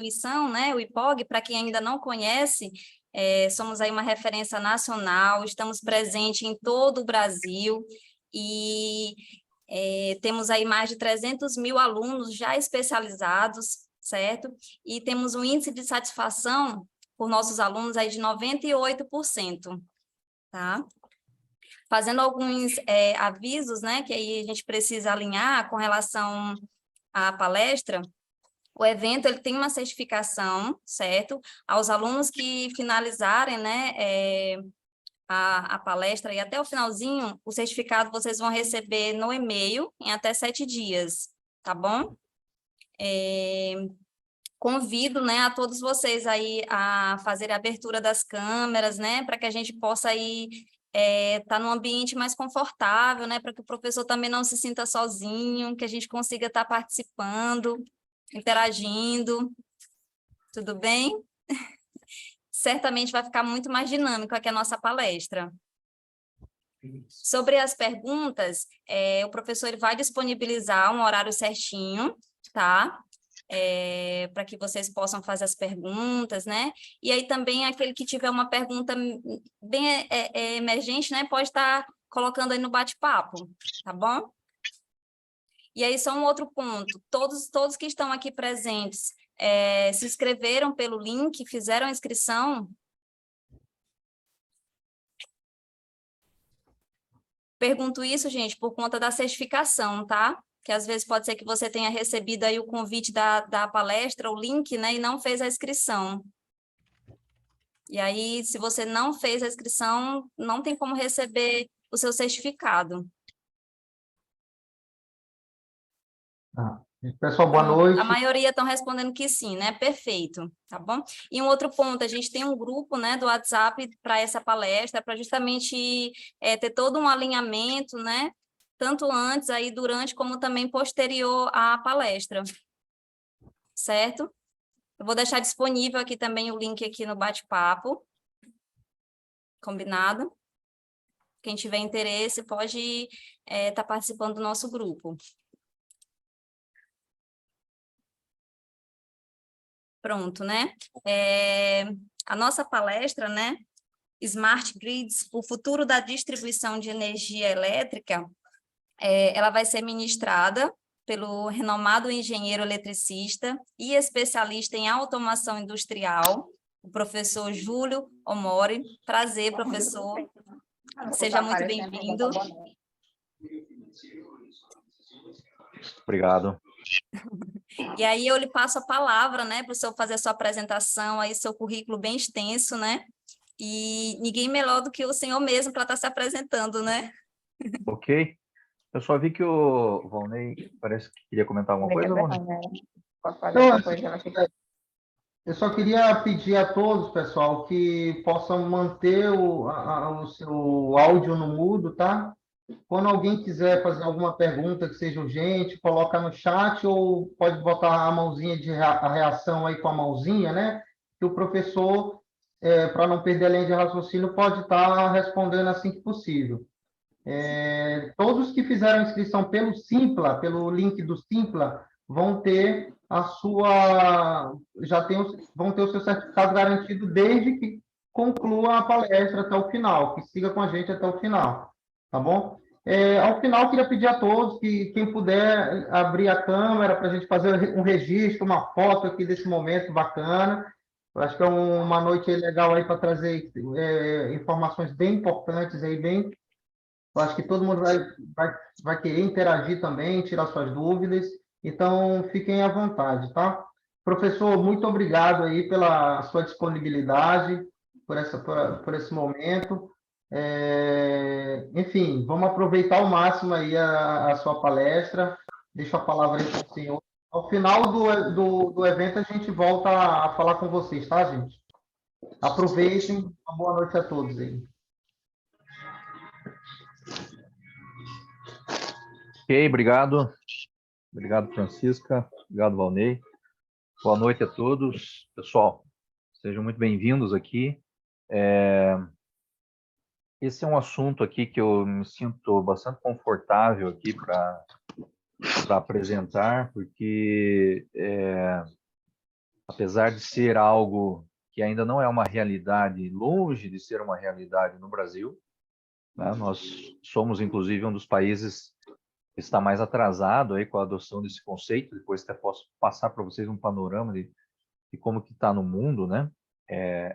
instituição, né, o IPOG, para quem ainda não conhece, somos aí uma referência nacional, estamos presentes em todo o Brasil e temos aí mais de 300 mil alunos já especializados, certo? E temos um índice de satisfação por nossos alunos aí de 98%, tá? Fazendo alguns avisos, né, que aí a gente precisa alinhar com relação à palestra. O evento ele tem uma certificação, certo? Aos alunos que finalizarem, né, a palestra e até o finalzinho, o certificado vocês vão receber no e-mail em até 7 dias, tá bom? Convido, né, a todos vocês aí a fazer a abertura das câmeras, né, para que a gente possa aí tá num ambiente mais confortável, né, para que o professor também não se sinta sozinho, que a gente consiga estar participando, interagindo, tudo bem? Certamente vai ficar muito mais dinâmico aqui a nossa palestra. Sobre as perguntas, o professor ele vai disponibilizar um horário certinho, tá? Para que vocês possam fazer as perguntas, né? E aí também aquele que tiver uma pergunta bem emergente, né? Pode estar colocando aí no bate-papo, tá bom? E aí só um outro ponto, todos que estão aqui presentes se inscreveram pelo link, fizeram a inscrição? Pergunto isso, gente, por conta da certificação, tá? Que às vezes pode ser que você tenha recebido aí o convite da palestra, o link, né, e não fez a inscrição. E aí, se você não fez a inscrição, não tem como receber o seu certificado. Pessoal, boa noite. A maioria estão respondendo que sim, né? Perfeito, tá bom? E um outro ponto, a gente tem um grupo, né, do WhatsApp para essa palestra, para justamente ter todo um alinhamento, né? Tanto antes, aí durante, como também posterior à palestra, certo? Eu vou deixar disponível aqui também o link aqui no bate-papo, combinado? Quem tiver interesse pode estar participando do nosso grupo. Pronto, né? A nossa palestra, né? Smart Grids, o futuro da distribuição de energia elétrica, ela vai ser ministrada pelo renomado engenheiro eletricista e especialista em automação industrial, o professor Júlio Omori. Prazer, professor. Seja muito bem-vindo. Obrigado. E aí eu lhe passo a palavra, né, para o senhor fazer a sua apresentação, aí seu currículo bem extenso, né? E ninguém melhor do que o senhor mesmo para estar se apresentando, né? Ok. Eu só vi que o Valnei parece que queria comentar alguma coisa, Valnei? Eu só queria pedir a todos, pessoal, que possam manter o seu áudio no mudo, tá? Quando alguém quiser fazer alguma pergunta que seja urgente, coloca no chat ou pode botar a mãozinha a reação aí com a mãozinha, né? Que o professor, para não perder a linha de raciocínio, pode estar respondendo assim que possível. Todos que fizeram inscrição pelo Simpla, pelo link do Simpla, vão ter vão ter o seu certificado garantido desde que conclua a palestra até o final, que siga com a gente até o final, tá bom? Ao final, eu queria pedir a todos que quem puder abrir a câmera para a gente fazer um registro, uma foto aqui desse momento bacana. Eu acho que é uma noite legal aí para trazer informações bem importantes aí, bem. Eu acho que todo mundo vai querer interagir também, tirar suas dúvidas. Então, fiquem à vontade, tá? Professor, muito obrigado aí pela sua disponibilidade, por esse momento. Enfim, vamos aproveitar ao máximo aí a sua palestra. Deixo a palavra aí para o senhor. Ao final do evento, a gente volta a falar com vocês, tá, gente? Aproveitem. Uma boa noite a todos aí. Ok, obrigado. Obrigado, Francisca. Obrigado, Valnei. Boa noite a todos. Pessoal, sejam muito bem-vindos aqui. Esse é um assunto aqui que eu me sinto bastante confortável aqui para apresentar, porque apesar de ser algo que ainda não é uma realidade, longe de ser uma realidade no Brasil, né? Nós somos, inclusive, um dos países que está mais atrasado aí com a adoção desse conceito. Depois até posso passar para vocês um panorama de como que está no mundo, né?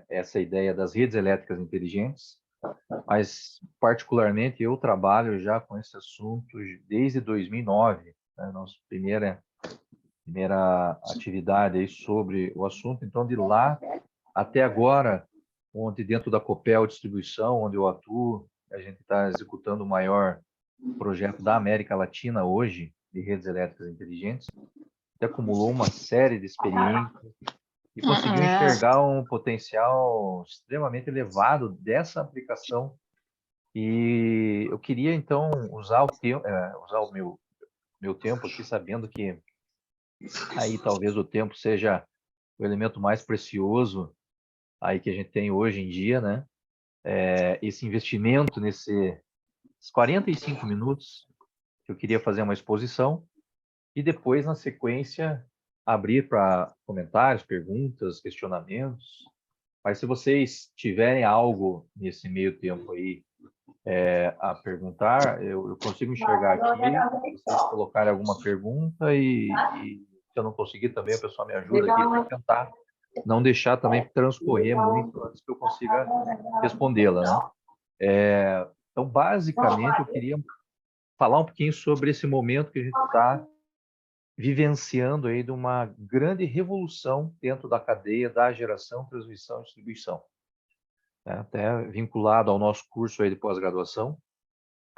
Essa ideia das redes elétricas inteligentes. Mas, particularmente, eu trabalho já com esse assunto desde 2009, né? Nossa primeira atividade aí sobre o assunto. Então, de lá até agora, onde dentro da Copel Distribuição, onde eu atuo, a gente está executando o maior projeto da América Latina hoje de redes elétricas inteligentes. Até acumulou uma série de experiências e conseguiu enxergar um potencial extremamente elevado dessa aplicação. E eu queria, então, usar o meu tempo aqui, sabendo que aí talvez o tempo seja o elemento mais precioso aí que a gente tem hoje em dia, né? Esse investimento nesses 45 minutos, que eu queria fazer uma exposição, e depois, na sequência, abrir para comentários, perguntas, questionamentos. Mas se vocês tiverem algo nesse meio tempo aí a perguntar, eu consigo enxergar aqui, se vocês colocarem alguma pergunta e se eu não conseguir também, a pessoa me ajuda aqui para tentar não deixar também transcorrer muito antes que eu consiga respondê-la, né? Então, basicamente, eu queria falar um pouquinho sobre esse momento que a gente está vivenciando aí de uma grande revolução dentro da cadeia da geração, transmissão e distribuição, né? Até vinculado ao nosso curso aí de pós-graduação,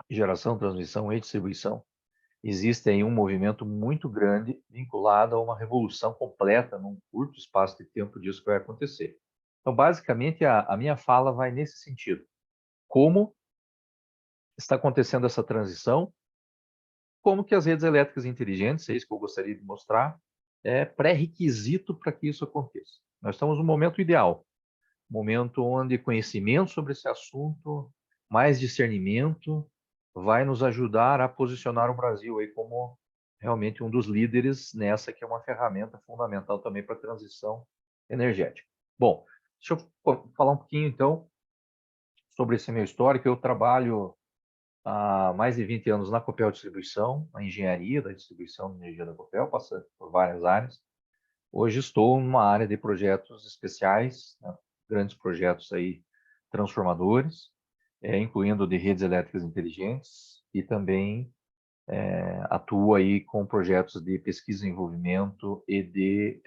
geração, transmissão e distribuição, existe aí um movimento muito grande vinculado a uma revolução completa num curto espaço de tempo disso que vai acontecer. Então, basicamente, a minha fala vai nesse sentido. Como está acontecendo essa transição, como que as redes elétricas inteligentes, é isso que eu gostaria de mostrar, é pré-requisito para que isso aconteça. Nós estamos no momento ideal, momento onde conhecimento sobre esse assunto, mais discernimento, vai nos ajudar a posicionar o Brasil aí como realmente um dos líderes nessa que é uma ferramenta fundamental também para a transição energética. Bom, deixa eu falar um pouquinho então sobre esse meu histórico. Eu trabalho há mais de 20 anos na Copel Distribuição, na engenharia da distribuição de energia da Copel, passando por várias áreas. Hoje estou numa área de projetos especiais, né? Grandes projetos aí transformadores, incluindo de redes elétricas inteligentes, e também atuo aí com projetos de pesquisa e desenvolvimento e de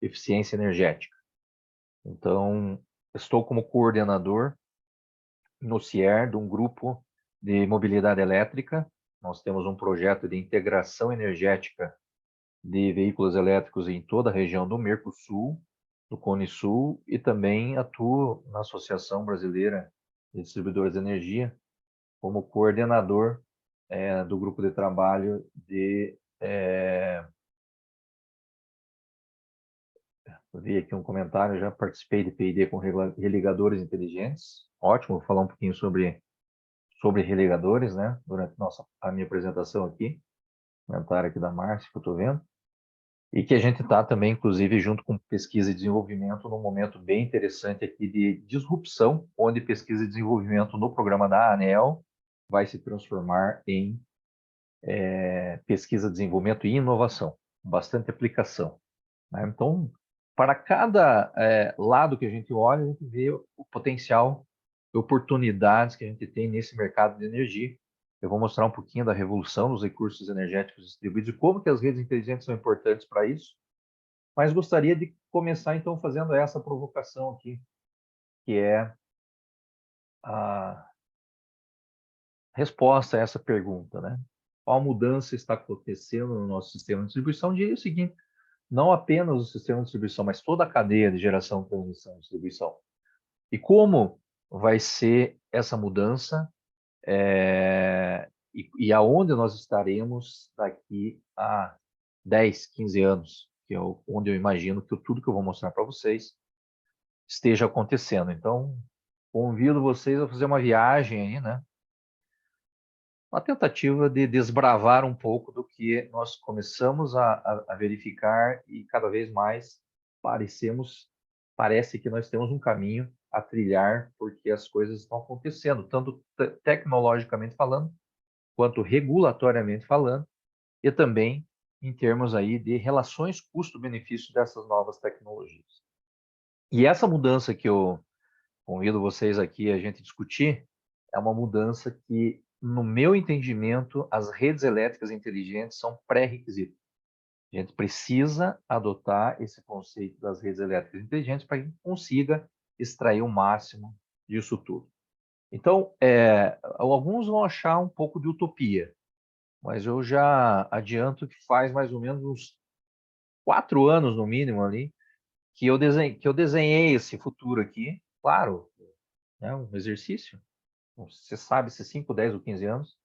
eficiência energética. Então, estou como coordenador no CIER de um grupo de mobilidade elétrica. Nós temos um projeto de integração energética de veículos elétricos em toda a região do Mercosul, do Cone Sul, e também atuo na Associação Brasileira de Distribuidores de Energia como coordenador do grupo de trabalho de... eu vi aqui um comentário, já participei de P&D com religadores inteligentes. Ótimo, vou falar um pouquinho sobre religadores, né, durante a minha apresentação aqui. Comentário aqui da Márcia, que eu estou vendo. E que a gente está também, inclusive, junto com pesquisa e desenvolvimento, num momento bem interessante aqui de disrupção, onde pesquisa e desenvolvimento no programa da ANEEL vai se transformar em pesquisa, desenvolvimento e inovação, bastante aplicação, né? Então, para cada lado que a gente olha, a gente vê o potencial, oportunidades que a gente tem nesse mercado de energia. Eu vou mostrar um pouquinho da revolução dos recursos energéticos distribuídos e como que as redes inteligentes são importantes para isso. Mas gostaria de começar, então, fazendo essa provocação aqui, que é a resposta a essa pergunta, né? Qual mudança está acontecendo no nosso sistema de distribuição? Diria o seguinte: não apenas o sistema de distribuição, mas toda a cadeia de geração, transmissão e distribuição. E como vai ser essa mudança e aonde nós estaremos daqui a 10, 15 anos, que é onde eu imagino que tudo que eu vou mostrar para vocês esteja acontecendo. Então, convido vocês a fazer uma viagem aí, né? Uma tentativa de desbravar um pouco do que nós começamos a verificar e cada vez mais parece que nós temos um caminho a trilhar, porque as coisas estão acontecendo, tanto tecnologicamente falando, quanto regulatoriamente falando, e também em termos aí de relações custo-benefício dessas novas tecnologias. E essa mudança que eu convido vocês aqui a gente discutir é uma mudança que, no meu entendimento, as redes elétricas inteligentes são pré-requisito. A gente precisa adotar esse conceito das redes elétricas inteligentes para que a gente consiga extrair o máximo disso tudo. Então, alguns vão achar um pouco de utopia, mas eu já adianto que faz mais ou menos uns 4 anos, no mínimo, ali, que eu desenhei esse futuro aqui. Claro, é um exercício, você sabe se 5, 10 ou 15 anos,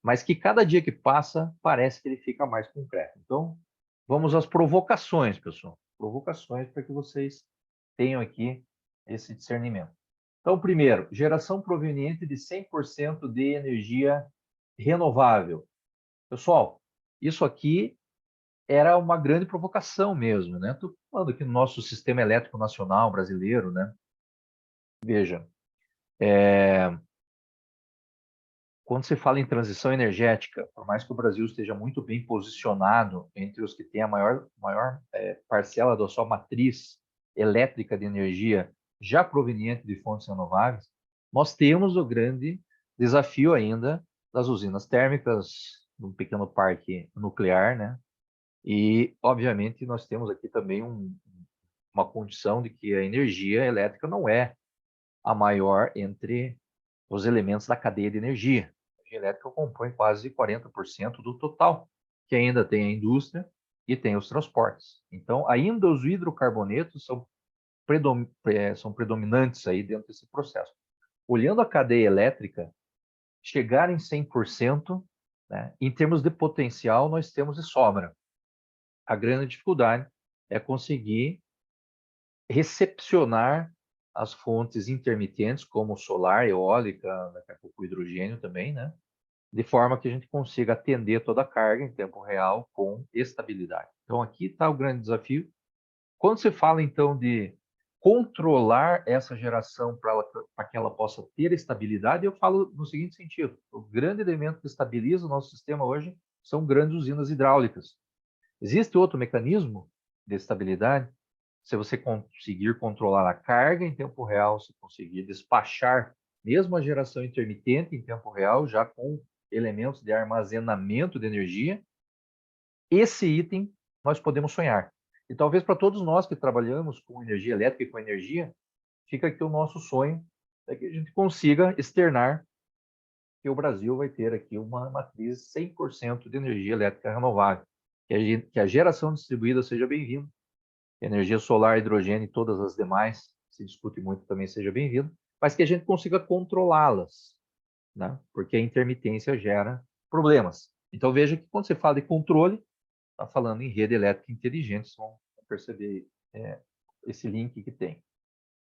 mas que cada dia que passa parece que ele fica mais concreto. Então, vamos às provocações, pessoal. Provocações para que vocês tenham aqui esse discernimento. Então, primeiro, geração proveniente de 100% de energia renovável. Pessoal, isso aqui era uma grande provocação mesmo, né? Estou falando aqui no nosso sistema elétrico nacional brasileiro, né? Veja, quando se fala em transição energética, por mais que o Brasil esteja muito bem posicionado entre os que têm a maior parcela da sua matriz elétrica de energia já proveniente de fontes renováveis, nós temos o grande desafio ainda das usinas térmicas, um pequeno parque nuclear, né? E, obviamente, nós temos aqui também uma condição de que a energia elétrica não é a maior entre os elementos da cadeia de energia. A energia elétrica compõe quase 40% do total, que ainda tem a indústria e tem os transportes. Então, ainda os hidrocarbonetos são predominantes aí dentro desse processo. Olhando a cadeia elétrica, chegar em 100%, né, em termos de potencial, nós temos de sobra. A grande dificuldade é conseguir recepcionar as fontes intermitentes, como solar, eólica, daqui a pouco o hidrogênio também, né? De forma que a gente consiga atender toda a carga em tempo real com estabilidade. Então, aqui está o grande desafio. Quando se fala, então, de controlar essa geração para que ela possa ter estabilidade, eu falo no seguinte sentido: o grande elemento que estabiliza o nosso sistema hoje são grandes usinas hidráulicas. Existe outro mecanismo de estabilidade? Se você conseguir controlar a carga em tempo real, se conseguir despachar mesmo a geração intermitente em tempo real, já com elementos de armazenamento de energia, esse item nós podemos sonhar. E talvez para todos nós que trabalhamos com energia elétrica e com energia, fica aqui o nosso sonho, é que a gente consiga externar que o Brasil vai ter aqui uma matriz 100% de energia elétrica renovável, que a geração distribuída seja bem-vinda, energia solar, hidrogênio e todas as demais, se discute muito também, seja bem-vindo, mas que a gente consiga controlá-las, né? Porque a intermitência gera problemas. Então veja que quando você fala de controle, está falando em rede elétrica inteligente, vocês vão perceber esse link que tem.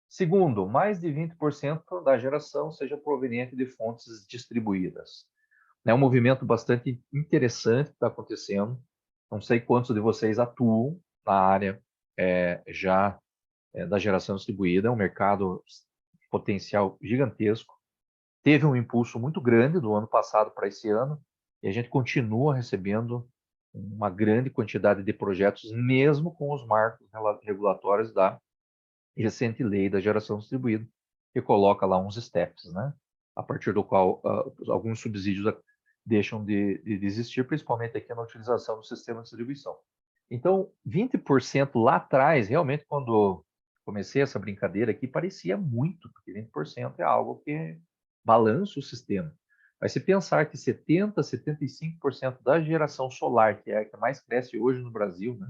Segundo, mais de 20% da geração seja proveniente de fontes distribuídas. É um movimento bastante interessante que está acontecendo. Não sei quantos de vocês atuam na área da geração distribuída. É um mercado potencial gigantesco. Teve um impulso muito grande do ano passado para esse ano e a gente continua recebendo uma grande quantidade de projetos, mesmo com os marcos regulatórios da recente lei da geração distribuída, que coloca lá uns steps, né? A partir do qual alguns subsídios deixam de existir, principalmente aqui na utilização do sistema de distribuição. Então, 20% lá atrás, realmente, quando comecei essa brincadeira aqui, parecia muito, porque 20% é algo que balança o sistema. Mas se pensar que 70%, 75% da geração solar, que é a que mais cresce hoje no Brasil, né,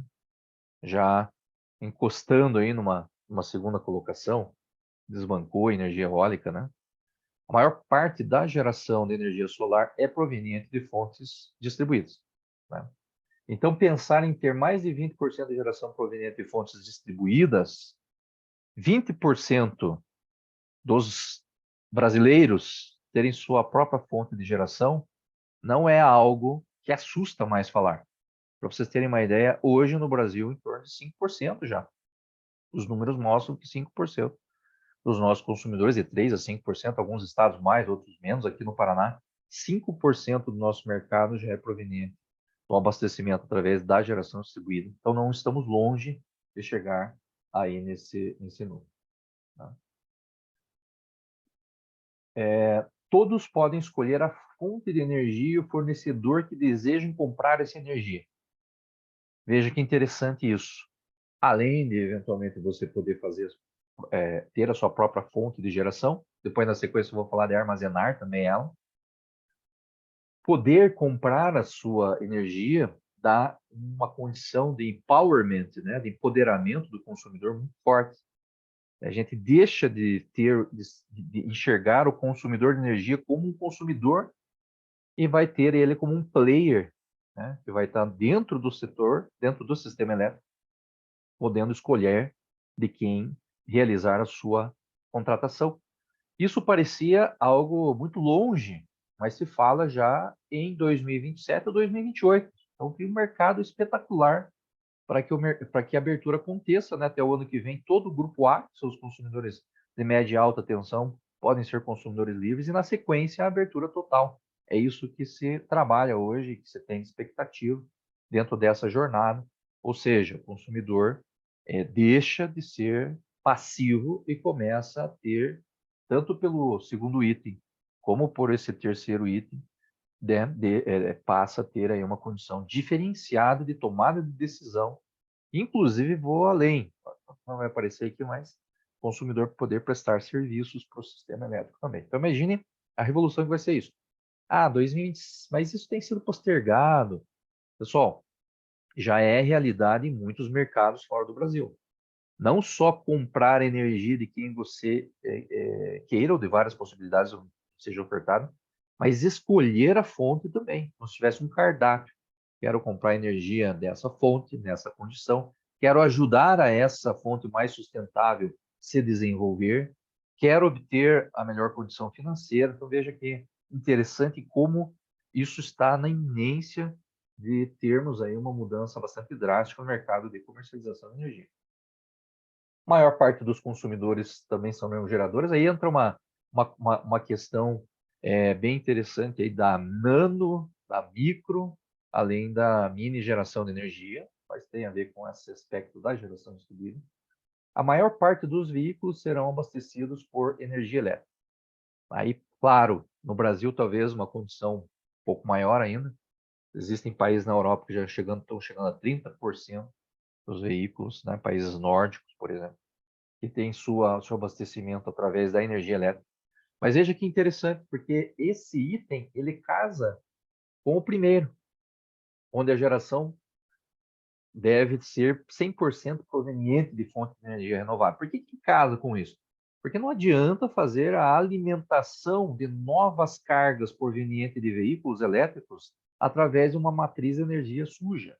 já encostando aí numa segunda colocação, desbancou a energia eólica, né? A maior parte da geração de energia solar é proveniente de fontes distribuídas, né? Então, pensar em ter mais de 20% de geração proveniente de fontes distribuídas, 20% dos brasileiros terem sua própria fonte de geração, não é algo que assusta mais falar. Para vocês terem uma ideia, hoje no Brasil, em torno de 5% já Os números mostram que 5% dos nossos consumidores, de 3% a 5%, alguns estados mais, outros menos, aqui no Paraná, 5% do nosso mercado já é proveniente do abastecimento através da geração distribuída. Então, não estamos longe de chegar aí nesse número. Tá? Todos podem escolher a fonte de energia e o fornecedor que desejam comprar essa energia. Veja que interessante isso. Além de, eventualmente, você poder ter a sua própria fonte de geração, depois, na sequência, eu vou falar de armazenar também ela. Poder comprar a sua energia dá uma condição de empowerment, né, de empoderamento do consumidor muito forte. A gente deixa de enxergar o consumidor de energia como um consumidor e vai ter ele como um player, né, que vai estar dentro do setor, dentro do sistema elétrico, podendo escolher de quem realizar a sua contratação. Isso parecia algo muito longe, mas se fala já em 2027 ou 2028. Então, tem um mercado espetacular para que a abertura aconteça, né? Até o ano que vem. Todo o grupo A, que são os consumidores de média e alta tensão, podem ser consumidores livres, e na sequência a abertura total. É isso que se trabalha hoje, que se tem expectativa dentro dessa jornada. Ou seja, o consumidor deixa de ser passivo e começa a ter, tanto pelo segundo item, como por esse terceiro item, passa a ter aí uma condição diferenciada de tomada de decisão. Inclusive, vou além, não vai aparecer aqui, mas o consumidor poder prestar serviços para o sistema elétrico também. Então, imagine a revolução que vai ser isso. 2020, mas isso tem sido postergado. Pessoal, já é realidade em muitos mercados fora do Brasil. Não só comprar energia de quem você queira, ou de várias possibilidades seja ofertado, mas escolher a fonte também. Como se tivesse um cardápio. Quero comprar energia dessa fonte, nessa condição. Quero ajudar a essa fonte mais sustentável se desenvolver. Quero obter a melhor condição financeira. Então, veja que interessante como isso está na iminência de termos aí uma mudança bastante drástica no mercado de comercialização de energia. A maior parte dos consumidores também são mesmo geradores. Aí entra uma questão bem interessante aí da nano, da micro, além da mini geração de energia, mas tem a ver com esse aspecto da geração distribuída. A maior parte dos veículos serão abastecidos por energia elétrica. Aí, claro, no Brasil talvez uma condição um pouco maior ainda. Existem países na Europa que já estão chegando a 30% dos veículos, né? Países nórdicos, por exemplo, que tem seu abastecimento através da energia elétrica. Mas veja que interessante, porque esse item, ele casa com o primeiro, onde a geração deve ser 100% proveniente de fonte de energia renovável. Por que casa com isso? Porque não adianta fazer a alimentação de novas cargas provenientes de veículos elétricos através de uma matriz de energia suja.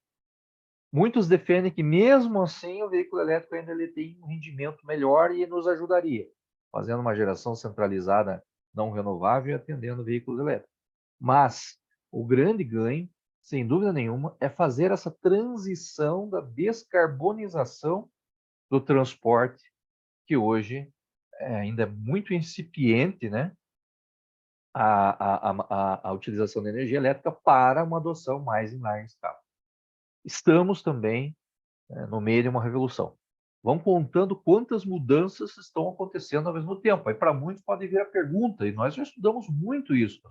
Muitos defendem que, mesmo assim, o veículo elétrico ainda ele tem um rendimento melhor e nos ajudaria, fazendo uma geração centralizada não renovável e atendendo veículos elétricos. Mas o grande ganho, sem dúvida nenhuma, é fazer essa transição da descarbonização do transporte, que hoje ainda é muito incipiente, né? A utilização da energia elétrica para uma adoção mais em larga escala. Estamos também no meio de uma revolução. Vão contando quantas mudanças estão acontecendo ao mesmo tempo. Aí, para muitos, pode vir a pergunta, e nós já estudamos muito isso.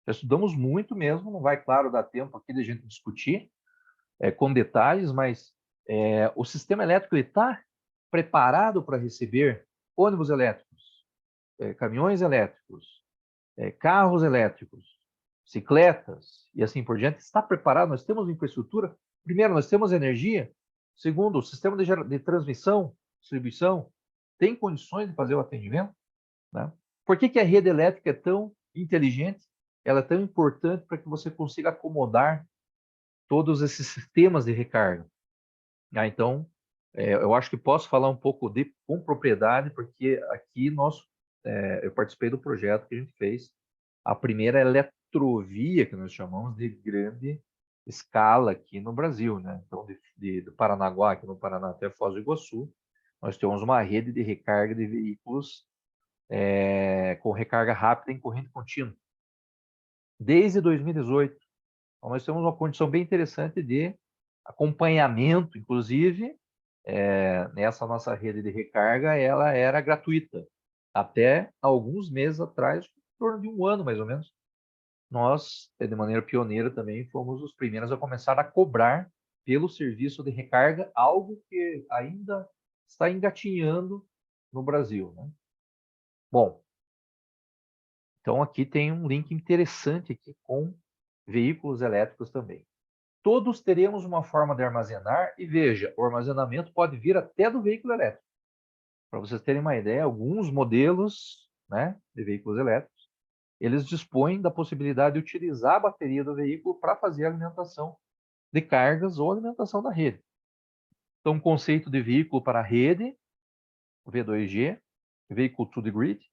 Já estudamos muito mesmo, não vai, claro, dar tempo aqui de a gente discutir com detalhes, mas o sistema elétrico está preparado para receber ônibus elétricos, caminhões elétricos, carros elétricos, bicicletas e assim por diante. Está preparado? Nós temos infraestrutura. Primeiro, nós temos energia. Segundo, o sistema de transmissão, distribuição, tem condições de fazer o atendimento? Né? Por que a rede elétrica é tão inteligente? Ela é tão importante para que você consiga acomodar todos esses sistemas de recarga. Então, eu acho que posso falar um pouco com propriedade, porque aqui eu participei do projeto que a gente fez, a primeira eletrovia, que nós chamamos de grande escala aqui no Brasil, né? Então, do Paranaguá, aqui no Paraná, até Foz do Iguaçu, nós temos uma rede de recarga de veículos com recarga rápida em corrente contínua. Desde 2018, então, nós temos uma condição bem interessante de acompanhamento, inclusive, nessa nossa rede de recarga, ela era gratuita. Até alguns meses atrás, em torno de um ano mais ou menos, nós, de maneira pioneira também, fomos os primeiros a começar a cobrar pelo serviço de recarga, algo que ainda está engatinhando no Brasil, né? Bom, então aqui tem um link interessante aqui com veículos elétricos também. Todos teremos uma forma de armazenar e veja, o armazenamento pode vir até do veículo elétrico. Para vocês terem uma ideia, alguns modelos, né, de veículos elétricos, eles dispõem da possibilidade de utilizar a bateria do veículo para fazer a alimentação de cargas ou alimentação da rede. Então, o conceito de veículo para a rede, V2G, veículo to the grid,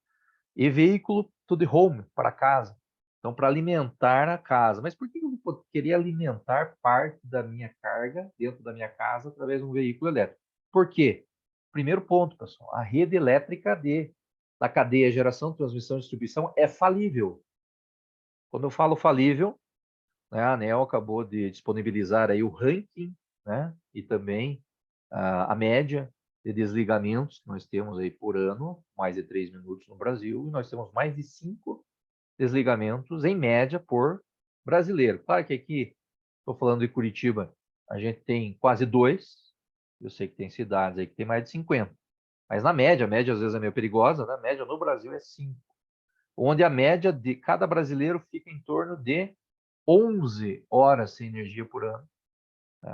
e veículo to the home, para casa. Então, para alimentar a casa. Mas por que eu queria alimentar parte da minha carga dentro da minha casa através de um veículo elétrico? Por quê? Primeiro ponto, pessoal, a rede elétrica da cadeia geração, transmissão e distribuição é falível. Quando eu falo falível, né, a ANEEL acabou de disponibilizar aí o ranking, né, e também a média de desligamentos que nós temos aí por ano, mais de 3 minutos no Brasil, e nós temos mais de 5 desligamentos, em média, por brasileiro. Claro que aqui, estou falando de Curitiba, a gente tem quase 2, eu sei que tem cidades aí que tem mais de 50, mas na média, a média às vezes é meio perigosa, né? A média no Brasil é 5, onde a média de cada brasileiro fica em torno de 11 horas sem energia por ano.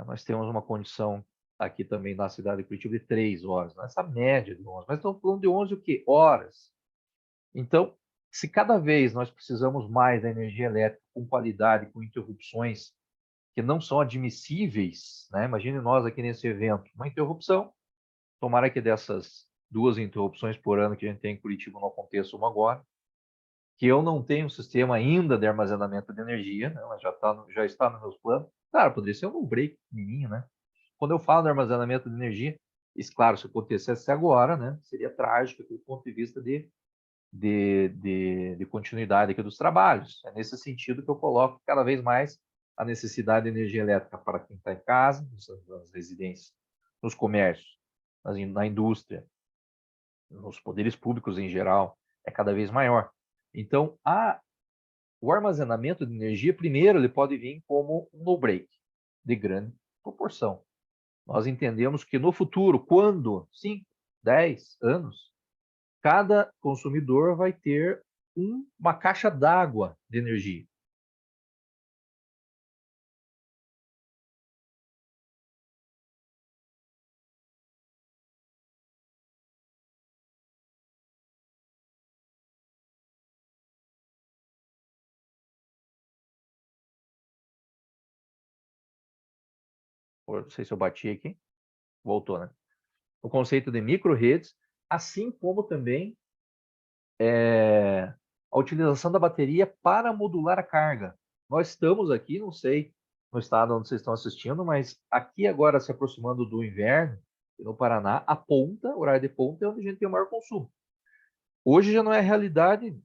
Nós temos uma condição aqui também na cidade de Curitiba de 3 horas, essa média de 11, mas estamos falando de 11 o quê? Horas. Então, se cada vez nós precisamos mais da energia elétrica com qualidade, com interrupções que não são admissíveis, né? Imagine nós aqui nesse evento, uma interrupção, tomara que dessas 2 interrupções por ano que a gente tem em Curitiba não aconteça uma agora, que eu não tenho um sistema ainda de armazenamento de energia, né? Mas já está nos meus planos. Claro, poderia ser um break pequenininho, né? Quando eu falo de armazenamento de energia, isso, claro, se acontecesse agora, né? Seria trágico do ponto de vista de continuidade aqui dos trabalhos. É nesse sentido que eu coloco cada vez mais a necessidade de energia elétrica para quem está em casa, nas residências, nos comércios, na indústria, nos poderes públicos em geral, é cada vez maior. Então, o armazenamento de energia, primeiro, ele pode vir como um no-break, de grande proporção. Nós entendemos que no futuro, quando 5, 10 anos, cada consumidor vai ter uma caixa d'água de energia. Não sei se eu bati aqui. Voltou, né? O conceito de micro-redes, assim como também a utilização da bateria para modular a carga. Nós estamos aqui, não sei no estado onde vocês estão assistindo, mas aqui agora se aproximando do inverno, no Paraná, a ponta, o horário de ponta é onde a gente tem o maior consumo. Hoje já não é realidade,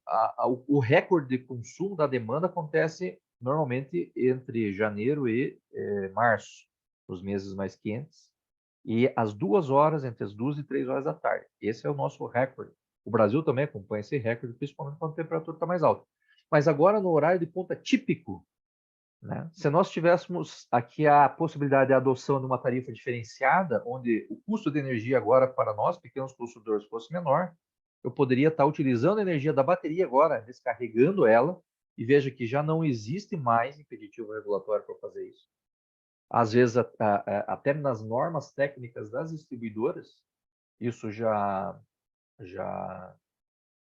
o recorde de consumo da demanda acontece normalmente entre janeiro e março, os meses mais quentes, e às 2 horas, entre as 2 e 3 horas da tarde. Esse é o nosso recorde. O Brasil também acompanha esse recorde, principalmente quando a temperatura está mais alta. Mas agora, no horário de ponta típico, né? Se nós tivéssemos aqui a possibilidade de adoção de uma tarifa diferenciada, onde o custo de energia agora para nós, pequenos consumidores, fosse menor, eu poderia estar utilizando a energia da bateria agora, descarregando ela, e veja que já não existe mais impeditivo regulatório para fazer isso. Às vezes, até nas normas técnicas das distribuidoras, isso já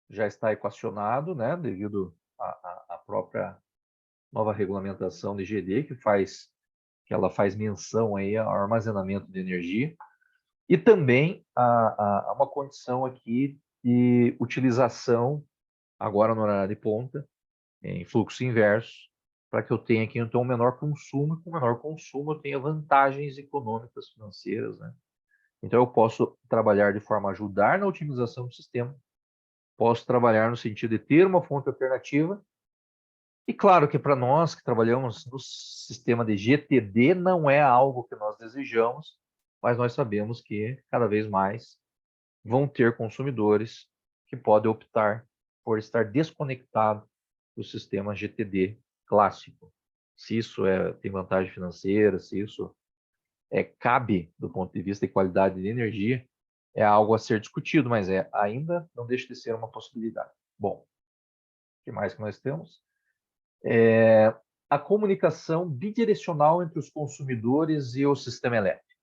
está equacionado, né, devido à própria nova regulamentação de GD, que ela faz menção aí ao armazenamento de energia, e também a uma condição aqui de utilização, agora no horário de ponta, em fluxo inverso, para que eu tenha aqui então um menor consumo, e com menor consumo eu tenha vantagens econômicas, financeiras, né? Então, eu posso trabalhar de forma a ajudar na otimização do sistema, posso trabalhar no sentido de ter uma fonte alternativa, e claro que para nós que trabalhamos no sistema de GTD, não é algo que nós desejamos, mas nós sabemos que cada vez mais vão ter consumidores que podem optar por estar desconectado do sistema GTD clássico. Se isso tem vantagem financeira, se isso cabe do ponto de vista de qualidade de energia, é algo a ser discutido, mas ainda não deixa de ser uma possibilidade. Bom, o que mais que nós temos? A comunicação bidirecional entre os consumidores e o sistema elétrico.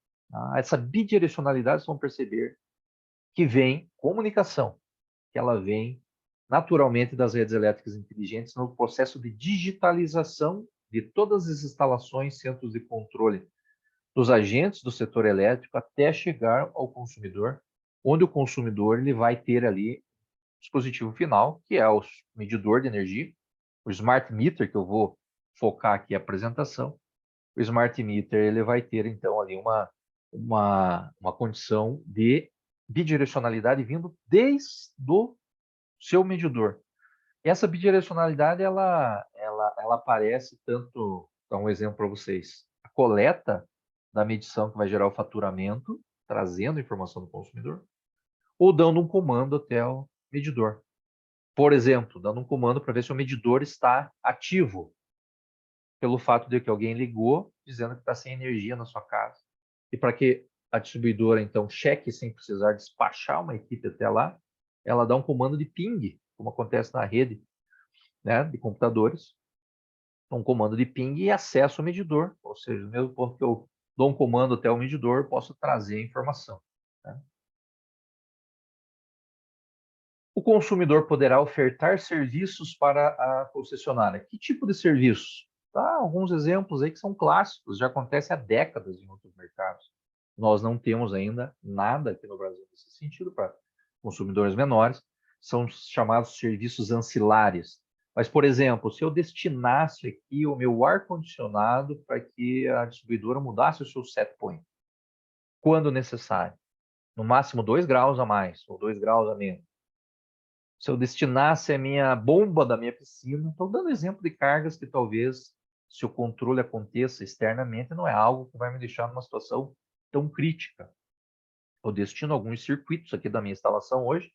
Essa bidirecionalidade, vocês vão perceber que vem comunicação, que ela vem naturalmente das redes elétricas inteligentes no processo de digitalização de todas as instalações, centros de controle dos agentes do setor elétrico até chegar ao consumidor, onde o consumidor ele vai ter ali o dispositivo final, que é o medidor de energia, o smart meter, que eu vou focar aqui a apresentação. O smart meter ele vai ter então ali uma condição de bidirecionalidade vindo desde o seu medidor. E essa bidirecionalidade ela aparece tanto, vou dar um exemplo para vocês, a coleta da medição que vai gerar o faturamento, trazendo informação do consumidor, ou dando um comando até o medidor. Por exemplo, dando um comando para ver se o medidor está ativo, pelo fato de que alguém ligou dizendo que está sem energia na sua casa. E para que a distribuidora, então, cheque sem precisar despachar uma equipe até lá, ela dá um comando de ping, como acontece na rede, né, de computadores. Um comando de ping e acesso ao medidor, ou seja, no mesmo ponto que eu dou um comando até o medidor, eu posso trazer a informação. Né? O consumidor poderá ofertar serviços para a concessionária. Que tipo de serviço? Alguns exemplos aí que são clássicos, já acontece há décadas em outros mercados. Nós não temos ainda nada aqui no Brasil nesse sentido para consumidores menores, são chamados serviços ancilares. Mas, por exemplo, se eu destinasse aqui o meu ar-condicionado para que a distribuidora mudasse o seu set point, quando necessário, no máximo 2 graus a mais ou 2 graus a menos. Se eu destinasse a minha bomba da minha piscina, estou dando exemplo de cargas que talvez, se o controle aconteça externamente, não é algo que vai me deixar numa situação tão crítica. Eu destino alguns circuitos aqui da minha instalação hoje,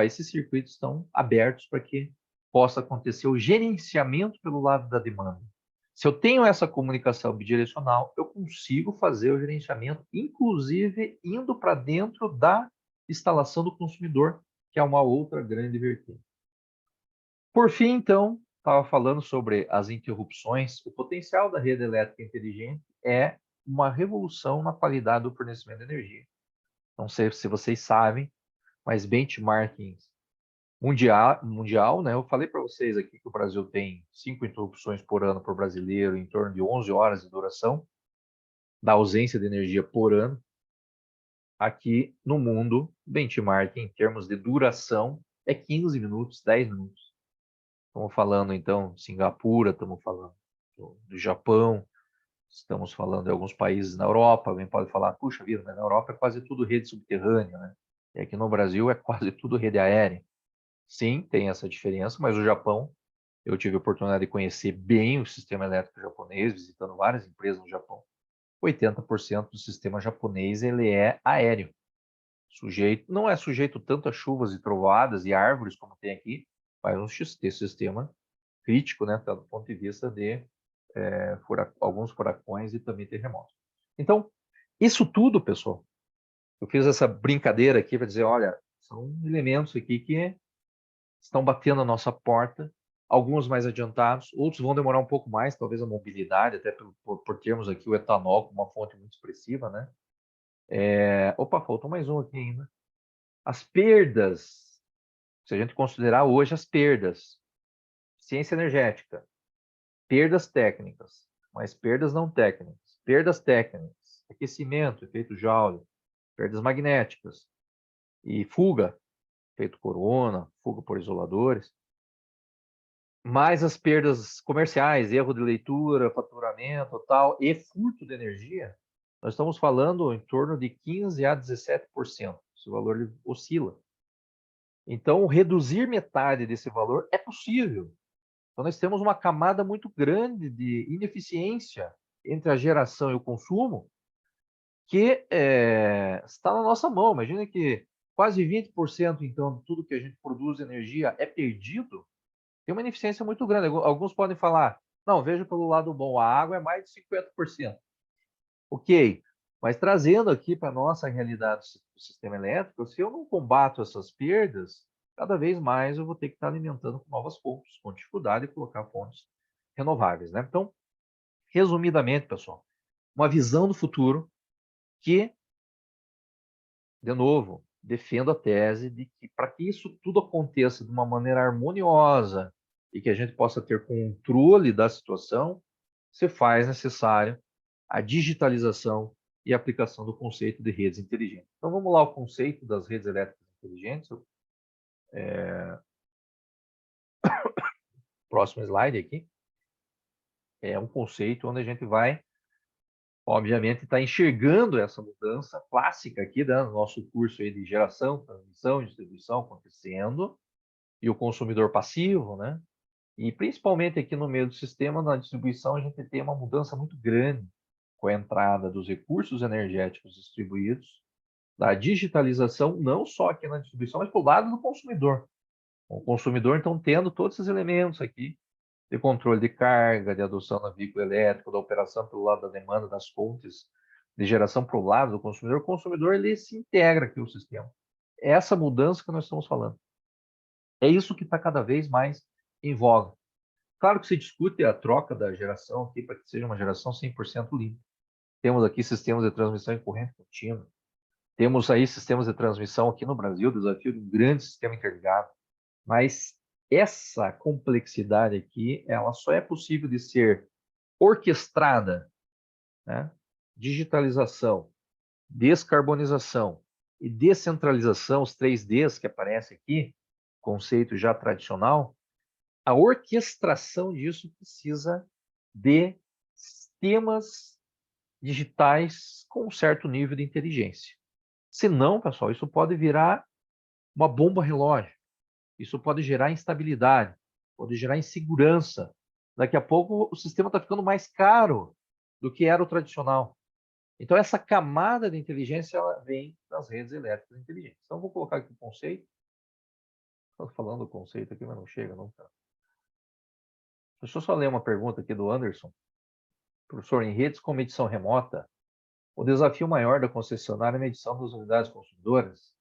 esses circuitos estão abertos para que possa acontecer o gerenciamento pelo lado da demanda. Se eu tenho essa comunicação bidirecional, eu consigo fazer o gerenciamento, inclusive indo para dentro da instalação do consumidor, que é uma outra grande vertente. Por fim, então, estava falando sobre as interrupções. O potencial da rede elétrica inteligente é uma revolução na qualidade do fornecimento de energia. Não sei se vocês sabem, mas benchmarking mundial, né? Eu falei para vocês aqui que o Brasil tem 5 interrupções por ano por brasileiro, em torno de 11 horas de duração da ausência de energia por ano. Aqui no mundo, benchmark em termos de duração é 15 minutos, 10 minutos. Estamos falando, então, de Singapura, estamos falando do Japão, estamos falando de alguns países na Europa. Alguém pode falar, puxa vida, mas na Europa é quase tudo rede subterrânea, né? E aqui no Brasil é quase tudo rede aérea. Sim, tem essa diferença, mas o Japão, eu tive a oportunidade de conhecer bem o sistema elétrico japonês, visitando várias empresas no Japão. 80% do sistema japonês ele é aéreo. Não é sujeito tanto a chuvas e trovoadas e árvores como tem aqui, mas um sistema crítico, né, do ponto de vista de alguns furacões e também terremotos. Então, isso tudo, pessoal, eu fiz essa brincadeira aqui para dizer, olha, são elementos aqui que estão batendo a nossa porta, alguns mais adiantados, outros vão demorar um pouco mais, talvez a mobilidade, até por termos aqui o etanol como uma fonte muito expressiva, né? Faltou mais um aqui ainda. As perdas, se a gente considerar hoje as perdas, ciência energética, perdas técnicas, mas perdas não técnicas, perdas técnicas, aquecimento, efeito Joule, perdas magnéticas e fuga, efeito corona, fuga por isoladores, mais as perdas comerciais, erro de leitura, faturamento, tal, e furto de energia, nós estamos falando em torno de 15% a 17%. Esse valor ele oscila. Então, reduzir metade desse valor é possível. Então, nós temos uma camada muito grande de ineficiência entre a geração e o consumo que está na nossa mão. Imagina que quase 20%, então, de tudo que a gente produz de energia é perdido. Tem uma ineficiência muito grande. Alguns podem falar, não, veja pelo lado bom, a água é mais de 50%. Ok, mas trazendo aqui para a nossa realidade do sistema elétrico, se eu não combato essas perdas, cada vez mais eu vou ter que estar alimentando com novas fontes, com dificuldade de colocar fontes renováveis, né? Então, resumidamente, pessoal, uma visão do futuro que, de novo, defendo a tese de que para que isso tudo aconteça de uma maneira harmoniosa e que a gente possa ter controle da situação, se faz necessário a digitalização e a aplicação do conceito de redes inteligentes. Então vamos lá, o conceito das redes elétricas inteligentes. Próximo slide aqui. É um conceito onde a gente vai, obviamente, estar enxergando essa mudança clássica aqui, né, no nosso curso aí de geração, transmissão e distribuição acontecendo, e o consumidor passivo, né? E principalmente aqui no meio do sistema, na distribuição, a gente tem uma mudança muito grande com a entrada dos recursos energéticos distribuídos, da digitalização, não só aqui na distribuição, mas para o lado do consumidor. O consumidor, então, tendo todos esses elementos aqui, de controle de carga, de adoção do veículo elétrico, da operação pelo lado da demanda, das fontes de geração para o lado do consumidor, o consumidor ele se integra aqui ao sistema. É essa mudança que nós estamos falando. É isso que está cada vez mais em voga. Claro que se discute a troca da geração aqui para que seja uma geração 100% limpa. Temos aqui sistemas de transmissão em corrente contínua. Temos aí sistemas de transmissão aqui no Brasil, o desafio de um grande sistema interligado. Mas essa complexidade aqui, ela só é possível de ser orquestrada, né? Digitalização, descarbonização e descentralização, os 3Ds que aparecem aqui, conceito já tradicional, a orquestração disso precisa de sistemas digitais com um certo nível de inteligência. Senão, pessoal, isso pode virar uma bomba relógio. Isso pode gerar instabilidade, pode gerar insegurança. Daqui a pouco o sistema está ficando mais caro do que era o tradicional. Então, essa camada de inteligência ela vem das redes elétricas inteligentes. Então, vou colocar aqui o conceito. Estou falando do conceito aqui, mas não chega, não tá. Deixa eu só ler uma pergunta aqui do Anderson. Professor, em redes com medição remota, o desafio maior da concessionária é a medição das unidades consumidoras?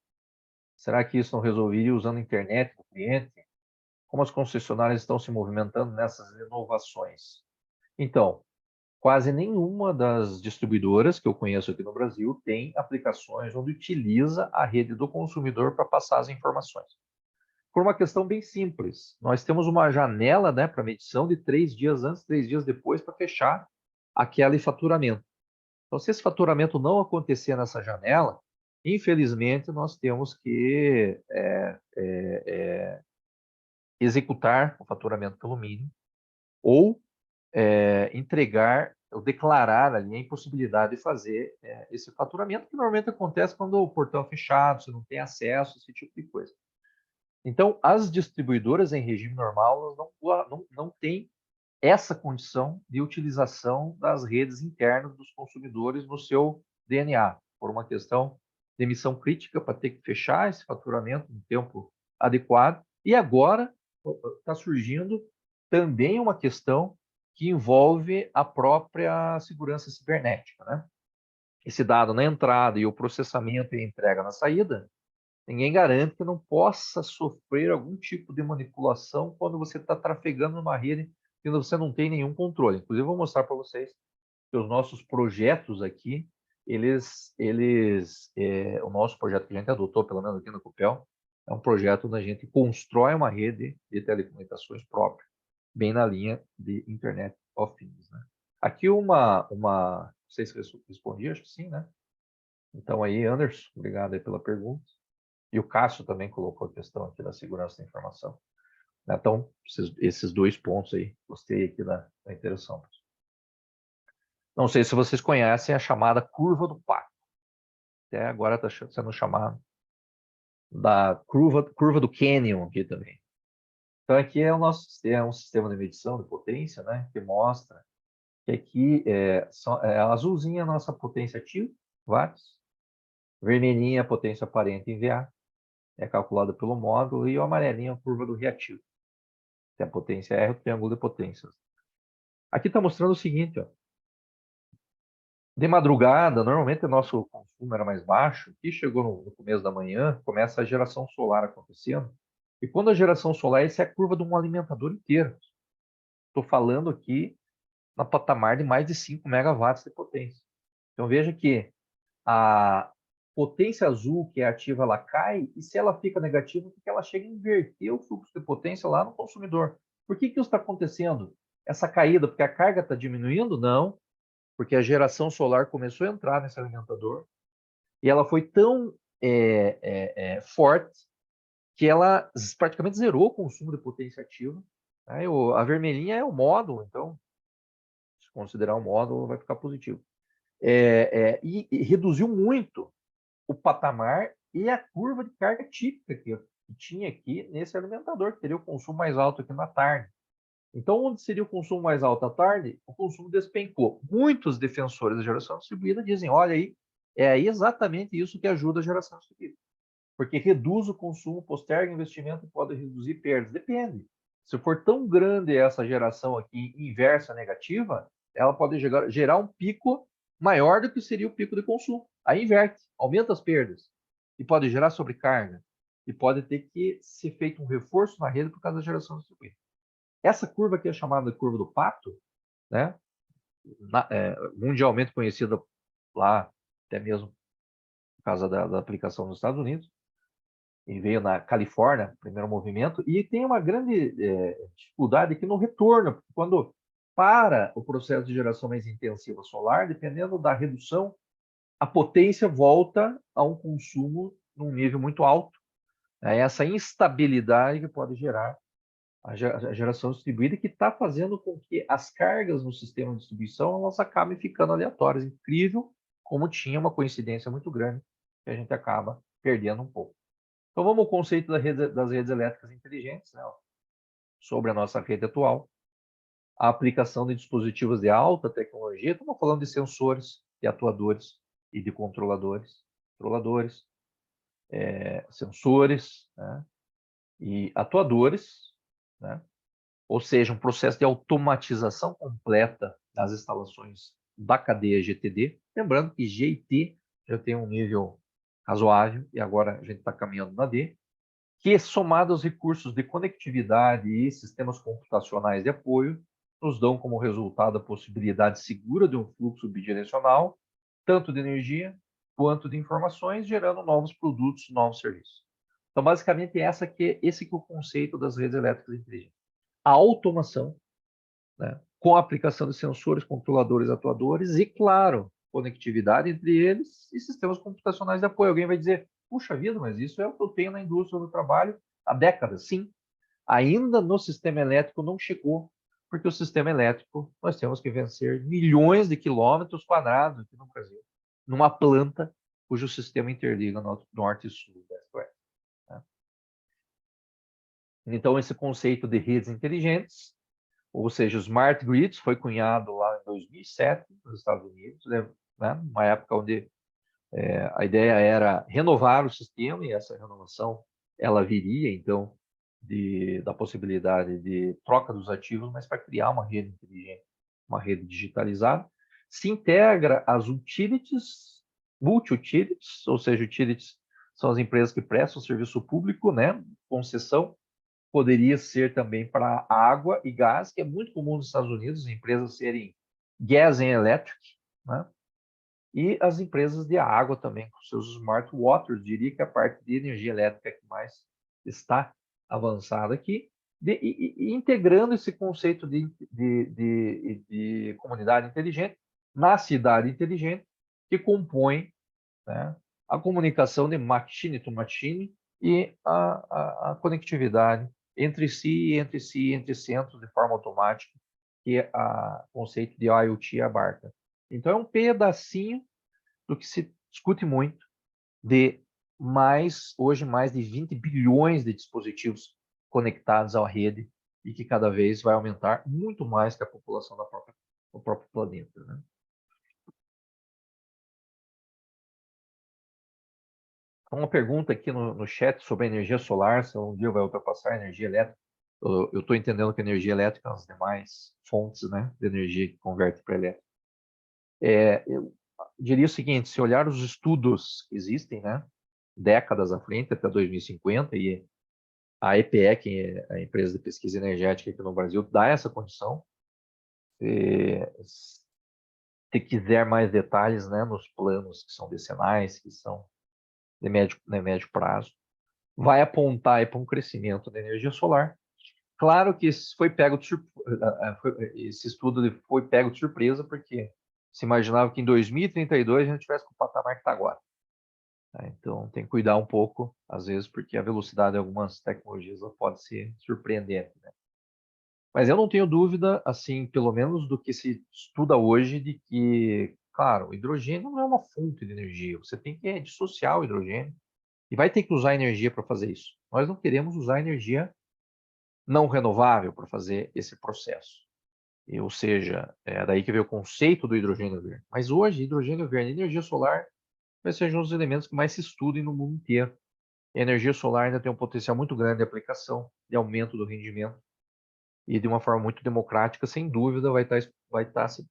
Será que isso não resolveria usando a internet do cliente? Como as concessionárias estão se movimentando nessas inovações? Então, quase nenhuma das distribuidoras que eu conheço aqui no Brasil tem aplicações onde utiliza a rede do consumidor para passar as informações. Por uma questão bem simples, nós temos uma janela, né, para medição de 3 dias antes, 3 dias depois para fechar aquele faturamento. Então, se esse faturamento não acontecer nessa janela, infelizmente nós temos que executar o faturamento pelo mínimo ou entregar ou declarar ali a impossibilidade de fazer esse faturamento, que normalmente acontece quando o portão é fechado, você não tem acesso, esse tipo de coisa. Então, as distribuidoras em regime normal não têm essa condição de utilização das redes internas dos consumidores no seu DNA, por uma questão de emissão crítica para ter que fechar esse faturamento no tempo adequado. E agora está surgindo também uma questão que envolve a própria segurança cibernética, né? Esse dado na entrada e o processamento e entrega na saída, ninguém garante que não possa sofrer algum tipo de manipulação quando você está trafegando numa rede que você não tem nenhum controle. Inclusive, eu vou mostrar para vocês que os nossos projetos aqui, o nosso projeto que a gente adotou, pelo menos aqui no Copel, é um projeto onde a gente constrói uma rede de telecomunicações própria, bem na linha de Internet of Things, né? Aqui não sei se eu respondi, acho que sim, né? Então aí, Anderson, obrigado aí pela pergunta. E o Cássio também colocou a questão aqui da segurança da informação. Então, esses 2 pontos aí, gostei aqui da interação. Não sei se vocês conhecem a chamada curva do Pato. Até agora está sendo chamado da curva do Canyon aqui também. Então aqui é o nosso sistema, um sistema de medição de potência, né, que mostra que aqui azulzinha é a nossa potência ativa, watts, vermelhinha a potência aparente em VA, é calculada pelo módulo, e o amarelinho a curva do reativo, que é a potência R, o triângulo de potências. Aqui está mostrando o seguinte, ó. De madrugada, normalmente o nosso consumo era mais baixo, e chegou no começo da manhã, começa a geração solar acontecendo. E quando a geração solar, essa é a curva de um alimentador inteiro. Estou falando aqui na patamar de mais de 5 megawatts de potência. Então veja que a potência azul, que é ativa, ela cai, e se ela fica negativa, porque ela chega a inverter o fluxo de potência lá no consumidor. Por que isso está acontecendo? Essa caída, porque a carga está diminuindo? Não, porque a geração solar começou a entrar nesse alimentador e ela foi tão forte que ela praticamente zerou o consumo de potência ativa. Né? A vermelhinha é o módulo, então, se considerar o módulo, vai ficar positivo. E reduziu muito o patamar e a curva de carga típica que tinha aqui nesse alimentador, que teria o consumo mais alto aqui na tarde. Então, onde seria o consumo mais alto à tarde? O consumo despencou. Muitos defensores da geração distribuída dizem, olha aí, é exatamente isso que ajuda a geração distribuída. Porque reduz o consumo, posterga o investimento e pode reduzir perdas. Depende. Se for tão grande essa geração aqui inversa negativa, ela pode gerar um pico maior do que seria o pico de consumo. Aí inverte, aumenta as perdas. E pode gerar sobrecarga. E pode ter que ser feito um reforço na rede por causa da geração distribuída. Essa curva aqui é chamada de curva do Pato, né? Mundialmente conhecida lá, até mesmo por causa da aplicação nos Estados Unidos, e veio na Califórnia, primeiro movimento, e tem uma grande dificuldade aqui no retorno, porque quando para o processo de geração mais intensiva solar, dependendo da redução, a potência volta a um consumo num nível muito alto. É essa instabilidade que pode gerar a geração distribuída, que está fazendo com que as cargas no sistema de distribuição elas acabem ficando aleatórias. Incrível como tinha uma coincidência muito grande que a gente acaba perdendo um pouco. Então vamos ao conceito das redes elétricas inteligentes, né? Sobre a nossa rede atual. A aplicação de dispositivos de alta tecnologia, estamos falando de sensores, de atuadores e de controladores. Sensores, né? E atuadores, né? Ou seja, um processo de automatização completa das instalações da cadeia GTD. Lembrando que G e T já tem um nível razoável e agora a gente está caminhando na D, que somado aos recursos de conectividade e sistemas computacionais de apoio, nos dão como resultado a possibilidade segura de um fluxo bidirecional, tanto de energia quanto de informações, gerando novos produtos, novos serviços. Então, basicamente, esse que é o conceito das redes elétricas inteligentes. A automação, né, com a aplicação de sensores, controladores, atuadores e, claro, conectividade entre eles e sistemas computacionais de apoio. Alguém vai dizer, puxa vida, mas isso é o que eu tenho na indústria do trabalho há décadas. Sim, ainda no sistema elétrico não chegou, porque o sistema elétrico nós temos que vencer milhões de quilômetros quadrados aqui no Brasil, numa planta cujo sistema interliga norte e sul, leste-oeste. Né? Então, esse conceito de redes inteligentes, ou seja, o Smart Grids, foi cunhado lá em 2007 nos Estados Unidos, né? Uma época onde a ideia era renovar o sistema, e essa renovação ela viria, então, da possibilidade de troca dos ativos, mas para criar uma rede inteligente, uma rede digitalizada. Se integra as utilities, multi-utilities, ou seja, utilities são as empresas que prestam serviço público, né, concessão. Poderia ser também para água e gás, que é muito comum nos Estados Unidos, as empresas serem gas and electric, né? E as empresas de água também, com seus smart waters, diria que a parte de energia elétrica que mais está avançada aqui, e integrando esse conceito de comunidade inteligente na cidade inteligente, que compõe, né, a comunicação de machine to machine e a conectividade entre si, entre centros de forma automática, que o conceito de IoT abarca. Então, é um pedacinho do que se discute muito de hoje mais de 20 bilhões de dispositivos conectados à rede e que cada vez vai aumentar muito mais que a população do próprio planeta, né? Uma pergunta aqui no chat sobre a energia solar, se um dia vai ultrapassar a energia elétrica. Eu estou entendendo que a energia elétrica é as demais fontes, né, de energia que converte para elétrica. Eu diria o seguinte, se olhar os estudos que existem, né, décadas à frente, até 2050, e a EPE, que é a empresa de pesquisa energética aqui no Brasil, dá essa condição. Se quiser mais detalhes, né, nos planos que são decenais, que são de médio prazo, vai apontar para um crescimento da energia solar. Claro que esse estudo foi pego de surpresa, porque se imaginava que em 2032 a gente tivesse com o patamar que está agora. Então, tem que cuidar um pouco, às vezes, porque a velocidade de algumas tecnologias pode ser surpreendente, né? Mas eu não tenho dúvida, assim, pelo menos do que se estuda hoje, de que, claro, o hidrogênio não é uma fonte de energia. Você tem que dissociar o hidrogênio e vai ter que usar energia para fazer isso. Nós não queremos usar energia não renovável para fazer esse processo. Ou seja, é daí que vem o conceito do hidrogênio verde. Mas hoje, hidrogênio verde e energia solar vai ser um dos elementos que mais se estudem no mundo inteiro. A energia solar ainda tem um potencial muito grande de aplicação, de aumento do rendimento, e de uma forma muito democrática, sem dúvida, vai estar se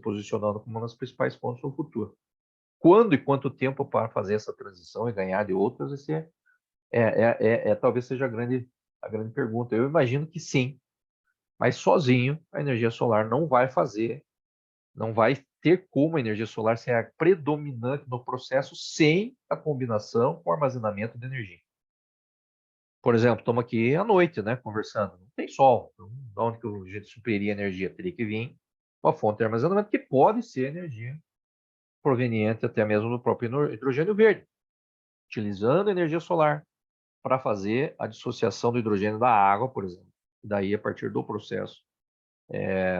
posicionando como uma das principais fontes no futuro. Quando e quanto tempo para fazer essa transição e ganhar de outras, talvez seja a grande pergunta. Eu imagino que sim, mas sozinho a energia solar não vai ter como a energia solar ser a predominante no processo sem a combinação com o armazenamento de energia. Por exemplo, estamos aqui à noite, né, conversando. Não tem sol. Então, de onde que a gente supriria a energia? Teria que vir uma fonte de armazenamento que pode ser energia proveniente até mesmo do próprio hidrogênio verde, utilizando energia solar para fazer a dissociação do hidrogênio da água, por exemplo. Daí, a partir do processo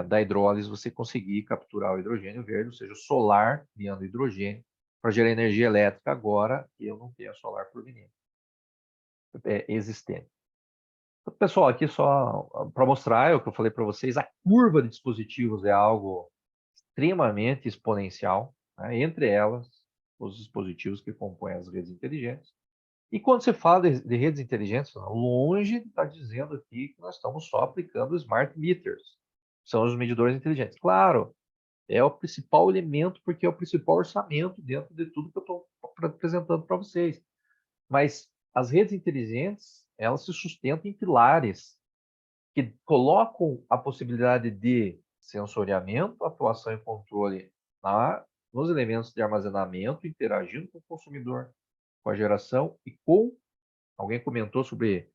da hidrólise, você conseguir capturar o hidrogênio verde, ou seja, o solar criando hidrogênio para gerar energia elétrica agora que eu não tenho solar proveniente existente. Pessoal, aqui só para mostrar o que eu falei para vocês, a curva de dispositivos é algo extremamente exponencial, né? Entre elas, os dispositivos que compõem as redes inteligentes. E quando você fala de redes inteligentes, longe está dizendo aqui que nós estamos só aplicando smart meters, são os medidores inteligentes. Claro, é o principal elemento, porque é o principal orçamento dentro de tudo que eu estou apresentando para vocês. Mas as redes inteligentes, elas se sustentam em pilares que colocam a possibilidade de sensoriamento, atuação e controle nos elementos de armazenamento, interagindo com o consumidor, com a geração e com... Alguém comentou sobre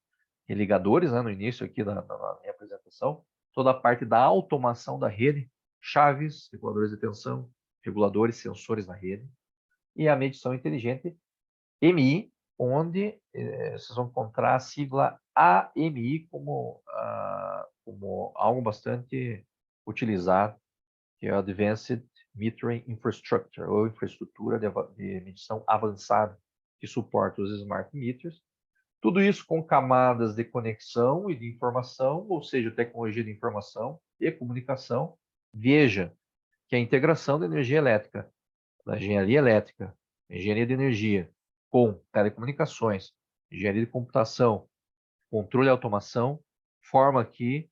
religadores, né, no início aqui da minha apresentação, toda a parte da automação da rede, chaves, reguladores de tensão, reguladores, sensores na rede, e a medição inteligente, MI, onde vocês vão encontrar a sigla AMI como algo bastante utilizado, que é o Advanced Metering Infrastructure, ou infraestrutura de medição avançada, que suporta os smart meters. Tudo isso com camadas de conexão e de informação, ou seja, tecnologia de informação e comunicação. Veja que a integração da energia elétrica, da engenharia elétrica, engenharia de energia, com telecomunicações, engenharia de computação, controle e automação, forma aqui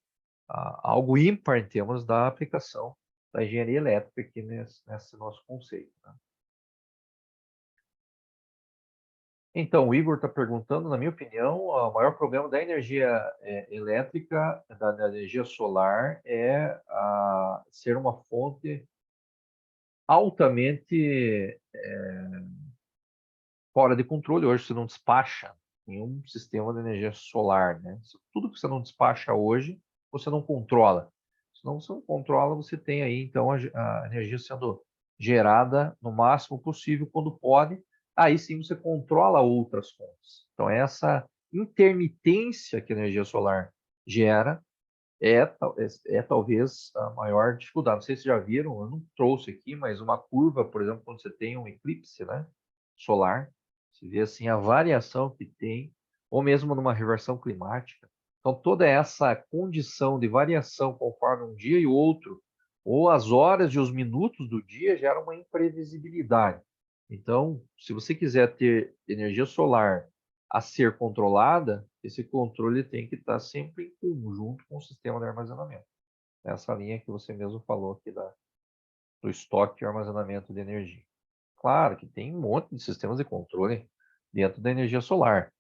algo ímpar em termos da aplicação da engenharia elétrica aqui nesse nosso conceito, né? Então, o Igor está perguntando, na minha opinião, o maior problema da energia elétrica, da energia solar, é ser uma fonte altamente fora de controle. Hoje você não despacha nenhum sistema de energia solar, né? Tudo que você não despacha hoje, você não controla. Se não você não controla, você tem aí, então, a energia sendo gerada no máximo possível quando pode. Aí sim você controla outras fontes. Então, essa intermitência que a energia solar gera é talvez a maior dificuldade. Não sei se já viram, eu não trouxe aqui, mas uma curva, por exemplo, quando você tem um eclipse, né, solar, você vê assim a variação que tem, ou mesmo numa reversão climática. Então, toda essa condição de variação conforme um dia e o outro, ou as horas e os minutos do dia, gera uma imprevisibilidade. Então, se você quiser ter energia solar a ser controlada, esse controle tem que estar sempre em conjunto com o sistema de armazenamento. Essa linha que você mesmo falou aqui do estoque e armazenamento de energia. Claro que tem um monte de sistemas de controle dentro da energia solar.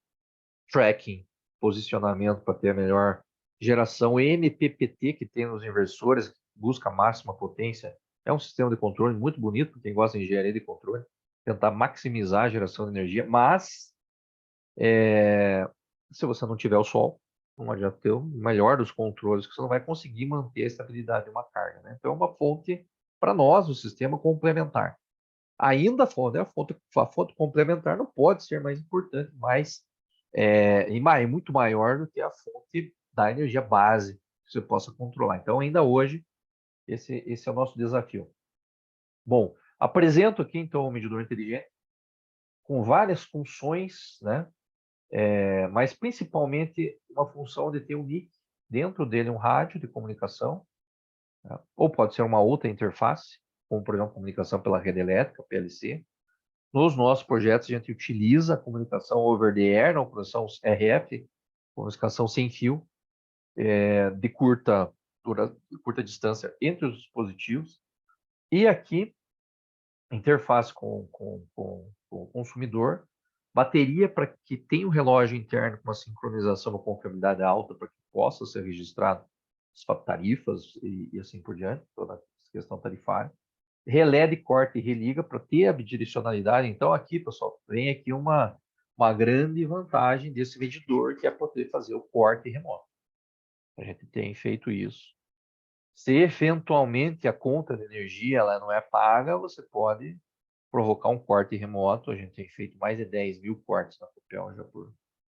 Tracking, posicionamento para ter a melhor geração, MPPT que tem nos inversores, busca a máxima potência. É um sistema de controle muito bonito, para quem gosta de engenharia de controle, tentar maximizar a geração de energia, mas se você não tiver o sol, não adianta ter o melhor dos controles, que você não vai conseguir manter a estabilidade de uma carga, né? Então é uma fonte, para nós, o sistema complementar. Ainda a fonte complementar não pode ser mais importante, mas muito maior do que a fonte da energia base que você possa controlar. Então, ainda hoje, esse é o nosso desafio. Bom, apresento aqui, então, o medidor inteligente com várias funções, né? Mas principalmente uma função de ter um NIC, dentro dele um rádio de comunicação, né? Ou pode ser uma outra interface, como, por exemplo, comunicação pela rede elétrica, PLC. Nos nossos projetos, a gente utiliza a comunicação over the air, não, comunicação RF, comunicação sem fio, de curta distância entre os dispositivos. E aqui, interface com o consumidor, bateria para que tenha um relógio interno com uma sincronização, uma confiabilidade alta para que possa ser registrado as tarifas e assim por diante, toda a questão tarifária. Relé de corte e religa para ter a bidirecionalidade. Então, aqui, pessoal, vem aqui uma grande vantagem desse medidor, que é poder fazer o corte remoto. A gente tem feito isso. Se eventualmente a conta de energia ela não é paga, você pode provocar um corte remoto. A gente tem feito mais de 10 mil cortes na Copel já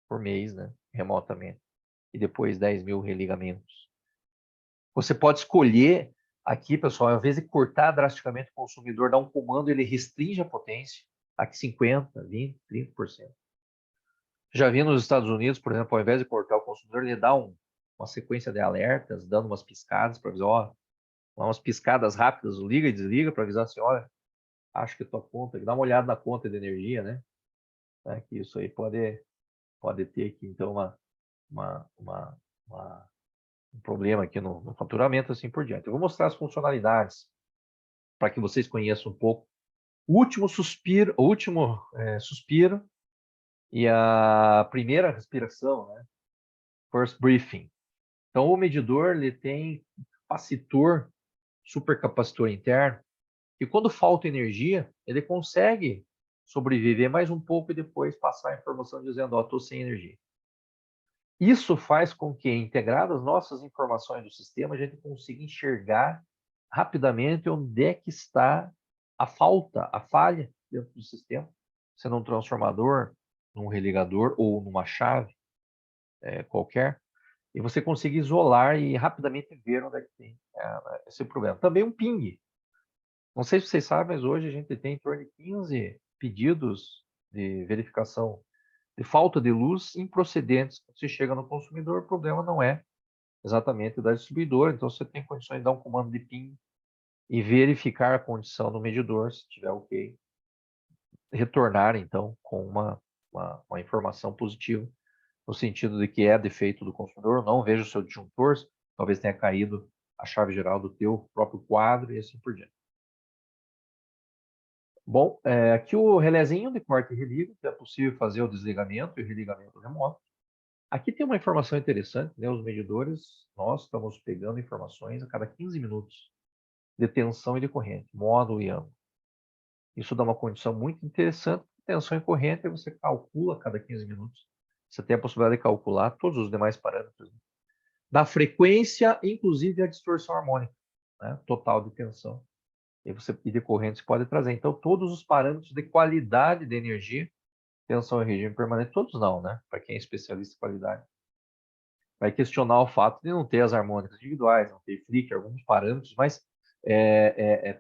por mês, né? Remotamente. E depois 10 mil religamentos. Você pode escolher aqui, pessoal, ao invés de cortar drasticamente o consumidor, dar um comando, ele restringe a potência. Aqui 50, 20, 30%. Já vi nos Estados Unidos, por exemplo, ao invés de cortar o consumidor, ele dá uma sequência de alertas, dando umas piscadas para avisar, ó, umas piscadas rápidas, liga e desliga para avisar assim, olha, acho que tua conta, dá uma olhada na conta de energia, né? Que isso aí pode ter aqui, então, um problema aqui no faturamento, assim por diante. Eu vou mostrar as funcionalidades para que vocês conheçam um pouco. O último suspiro e a primeira respiração, né? First breathing. Então, o medidor ele tem capacitor, supercapacitor interno, e quando falta energia, ele consegue sobreviver mais um pouco e depois passar a informação dizendo, ó, estou sem energia. Isso faz com que, integradas as nossas informações do sistema, a gente consiga enxergar rapidamente onde é que está a falha dentro do sistema, sendo um transformador, num religador ou numa chave qualquer, e você consegue isolar e rapidamente ver onde é que tem esse problema. Também um ping. Não sei se vocês sabem, mas hoje a gente tem em torno de 15 pedidos de verificação de falta de luz improcedentes. Quando você chega no consumidor, o problema não é exatamente da distribuidora, então você tem condições de dar um comando de ping e verificar a condição do medidor, se estiver ok, retornar então com uma informação positiva, no sentido de que é defeito do consumidor, não veja o seu disjuntor, talvez tenha caído a chave geral do teu próprio quadro e assim por diante. Bom, aqui o relézinho de corte e religa, que é possível fazer o desligamento e o religamento remoto. Aqui tem uma informação interessante, né? Os medidores, nós estamos pegando informações a cada 15 minutos de tensão e de corrente, módulo e ângulo. Isso dá uma condição muito interessante. Tensão e corrente você calcula a cada 15 minutos. Você tem a possibilidade de calcular todos os demais parâmetros, né? Da frequência, inclusive a distorção harmônica, né? Total de tensão. E de corrente você pode trazer. Então, todos os parâmetros de qualidade de energia, tensão e regime permanente, todos não, né? Para quem é especialista em qualidade. vai questionar o fato de não ter as harmônicas individuais, não ter flicker, alguns parâmetros, mas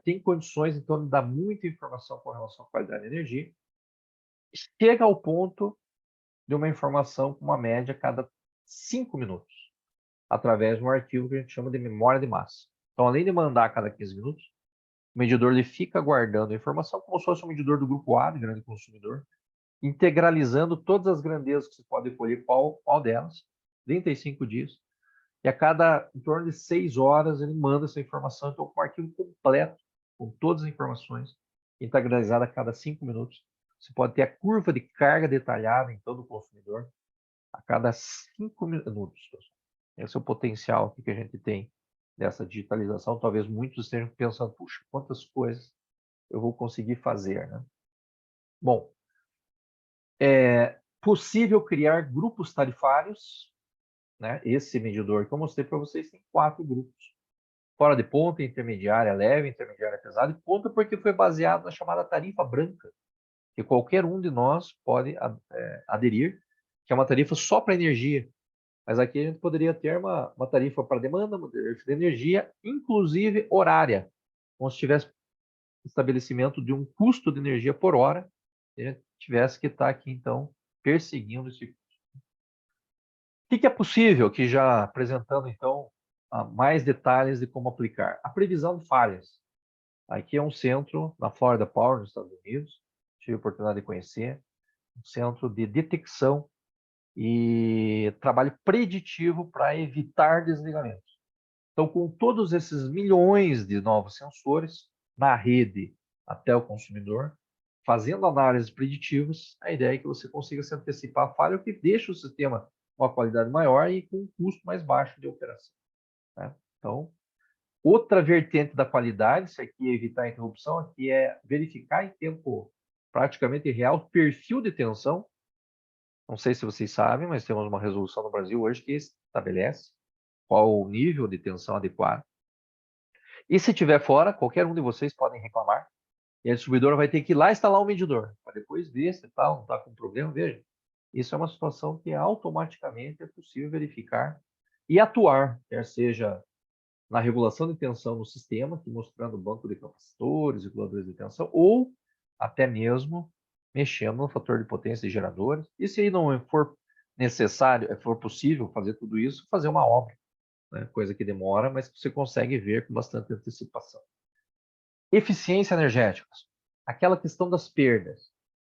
tem condições, então, de dar muita informação com relação à qualidade da energia. Chega ao ponto de uma informação com uma média a cada 5 minutos, através de um arquivo que a gente chama de memória de massa. Então, além de mandar a cada 15 minutos, o medidor ele fica guardando a informação como se fosse um medidor do grupo A, de grande consumidor, integralizando todas as grandezas que você pode escolher qual delas, 35 dias, e a cada em torno de 6 horas ele manda essa informação, então com um arquivo completo, com todas as informações, integralizada a cada 5 minutos. Você pode ter a curva de carga detalhada em todo o consumidor a cada 5 minutos. Esse é o potencial que a gente tem dessa digitalização. Talvez muitos estejam pensando, puxa, quantas coisas eu vou conseguir fazer, né? Bom, é possível criar grupos tarifários, né? Esse medidor que eu mostrei para vocês tem 4 grupos. Fora de ponta, intermediária leve, intermediária pesada e ponta porque foi baseado na chamada tarifa branca, que qualquer um de nós pode aderir, que é uma tarifa só para energia. Mas aqui a gente poderia ter uma tarifa para demanda, uma tarifa de energia, inclusive horária, como se tivesse estabelecimento de um custo de energia por hora, e a gente tivesse que estar aqui, então, perseguindo esse custo. O que é possível? Que já apresentando, então, mais detalhes de como aplicar. A previsão de falhas. Aqui é um centro na Florida Power, nos Estados Unidos, tive a oportunidade de conhecer, um centro de detecção e trabalho preditivo para evitar desligamentos. Então, com todos esses milhões de novos sensores na rede até o consumidor, fazendo análises preditivas, a ideia é que você consiga se antecipar a falha, o que deixa o sistema com uma qualidade maior e com um custo mais baixo de operação, né? Então, outra vertente da qualidade, isso aqui é evitar a interrupção, aqui é verificar em tempo praticamente real o perfil de tensão. Não sei se vocês sabem, mas temos uma resolução no Brasil hoje que estabelece qual o nível de tensão adequado. E se tiver fora, qualquer um de vocês podem reclamar. E a distribuidora vai ter que ir lá instalar um medidor, para depois ver se não está com problema. Veja, isso é uma situação que automaticamente é possível verificar e atuar, quer seja na regulação de tensão no sistema, aqui mostrando o banco de capacitores, reguladores de tensão, ou até mesmo mexendo no fator de potência de geradores. E se aí não for necessário, for possível fazer tudo isso, fazer uma obra, né? Coisa que demora, mas que você consegue ver com bastante antecipação. Eficiência energética, aquela questão das perdas.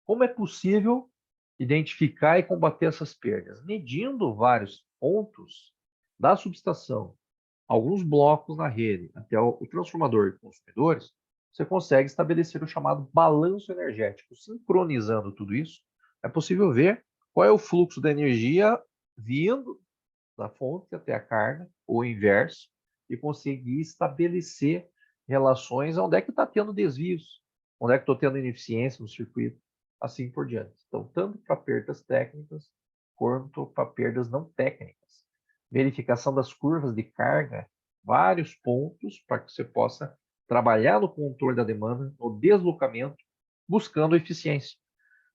Como é possível identificar e combater essas perdas? Medindo vários pontos da subestação, alguns blocos na rede, até o transformador de consumidores, você consegue estabelecer o chamado balanço energético. Sincronizando tudo isso, é possível ver qual é o fluxo da energia vindo da fonte até a carga, ou o inverso, e conseguir estabelecer relações onde é que está tendo desvios, onde é que estou tendo ineficiência no circuito, assim por diante. Então, tanto para perdas técnicas, quanto para perdas não técnicas. Verificação das curvas de carga, vários pontos para que você possa trabalhar no controle da demanda, no deslocamento, buscando eficiência.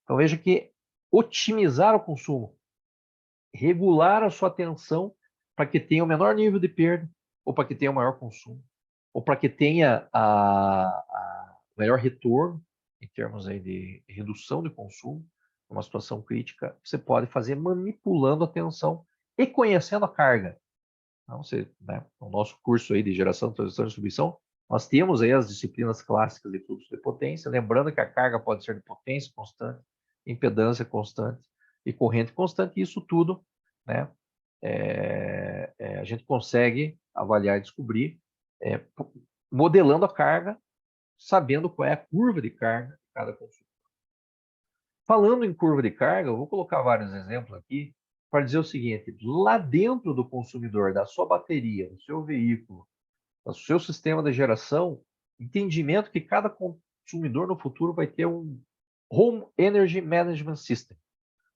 Então, veja que otimizar o consumo, regular a sua tensão para que tenha o menor nível de perda, ou para que tenha o maior consumo, ou para que tenha o melhor retorno em termos aí de redução de consumo, numa situação crítica, você pode fazer manipulando a tensão e conhecendo a carga. Então, né, no nosso curso aí de geração, transição e distribuição, nós temos aí as disciplinas clássicas de fluxo de potência, lembrando que a carga pode ser de potência constante, impedância constante e corrente constante, e isso tudo, né, a gente consegue avaliar e descobrir modelando a carga, sabendo qual é a curva de carga de cada consumidor. Falando em curva de carga, eu vou colocar vários exemplos aqui para dizer o seguinte: lá dentro do consumidor, da sua bateria, do seu veículo, do seu sistema de geração, entendimento que cada consumidor no futuro vai ter um Home Energy Management System,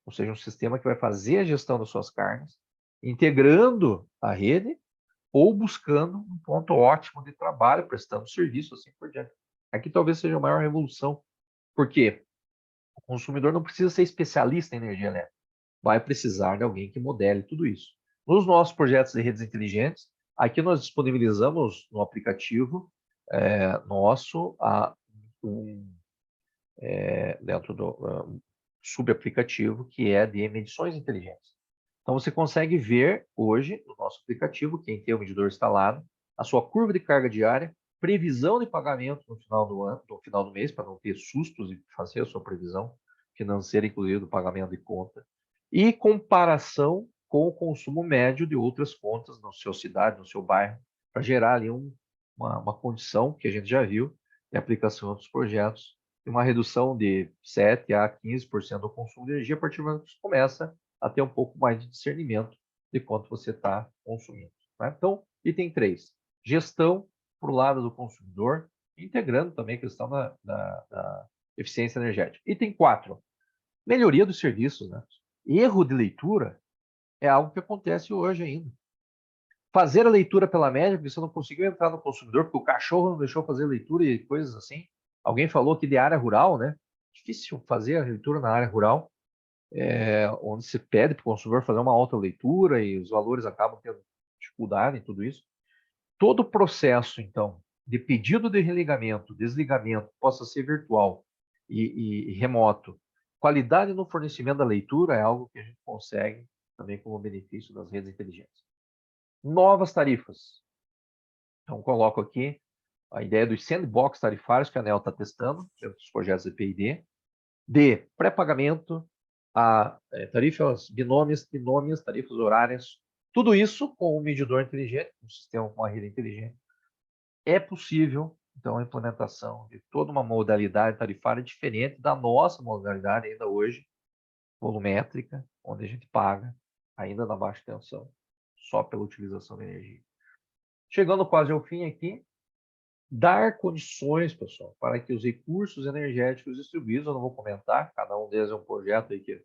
ou seja, um sistema que vai fazer a gestão das suas cargas, integrando a rede ou buscando um ponto ótimo de trabalho, prestando serviço, assim por diante. Aqui talvez seja a maior revolução, porque o consumidor não precisa ser especialista em energia elétrica, vai precisar de alguém que modele tudo isso. Nos nossos projetos de redes inteligentes, aqui nós disponibilizamos no aplicativo nosso dentro do subaplicativo que é de medições inteligentes. Então, você consegue ver hoje no nosso aplicativo, quem tem o medidor instalado, a sua curva de carga diária, previsão de pagamento no final do ano, no final do mês, para não ter sustos e fazer a sua previsão financeira, inclusive do pagamento de conta, e comparação com o consumo médio de outras contas na sua cidade, no seu bairro, para gerar ali uma condição que a gente já viu de aplicação em outros projetos, de uma redução de 7 a 15% do consumo de energia a partir do momento que você começa a ter um pouco mais de discernimento de quanto você está consumindo. Né? Então, item 3, gestão para o lado do consumidor, integrando também a questão da eficiência energética. Item 4, melhoria dos serviços. Né? Erro de leitura é algo que acontece hoje ainda. Fazer a leitura pela média, porque você não conseguiu entrar no consumidor, porque o cachorro não deixou fazer leitura e coisas assim. Alguém falou aqui de área rural, né? Difícil fazer a leitura na área rural, onde se pede para o consumidor fazer uma alta leitura e os valores acabam tendo dificuldade em tudo isso. Todo o processo, então, de pedido de religamento, desligamento, possa ser virtual e remoto, qualidade no fornecimento da leitura é algo que a gente consegue também como benefício das redes inteligentes. Novas tarifas. Então, coloco aqui a ideia dos sandbox tarifários que a ANEEL está testando, dentro dos projetos de P&D, de pré-pagamento, tarifas binômias, tarifas horárias, tudo isso com um medidor inteligente, um sistema com uma rede inteligente. É possível, então, a implementação de toda uma modalidade tarifária diferente da nossa modalidade ainda hoje, volumétrica, onde a gente paga, ainda na baixa tensão, só pela utilização de energia. Chegando quase ao fim aqui, dar condições, pessoal, para que os recursos energéticos distribuídos, eu não vou comentar, cada um deles é um projeto aí que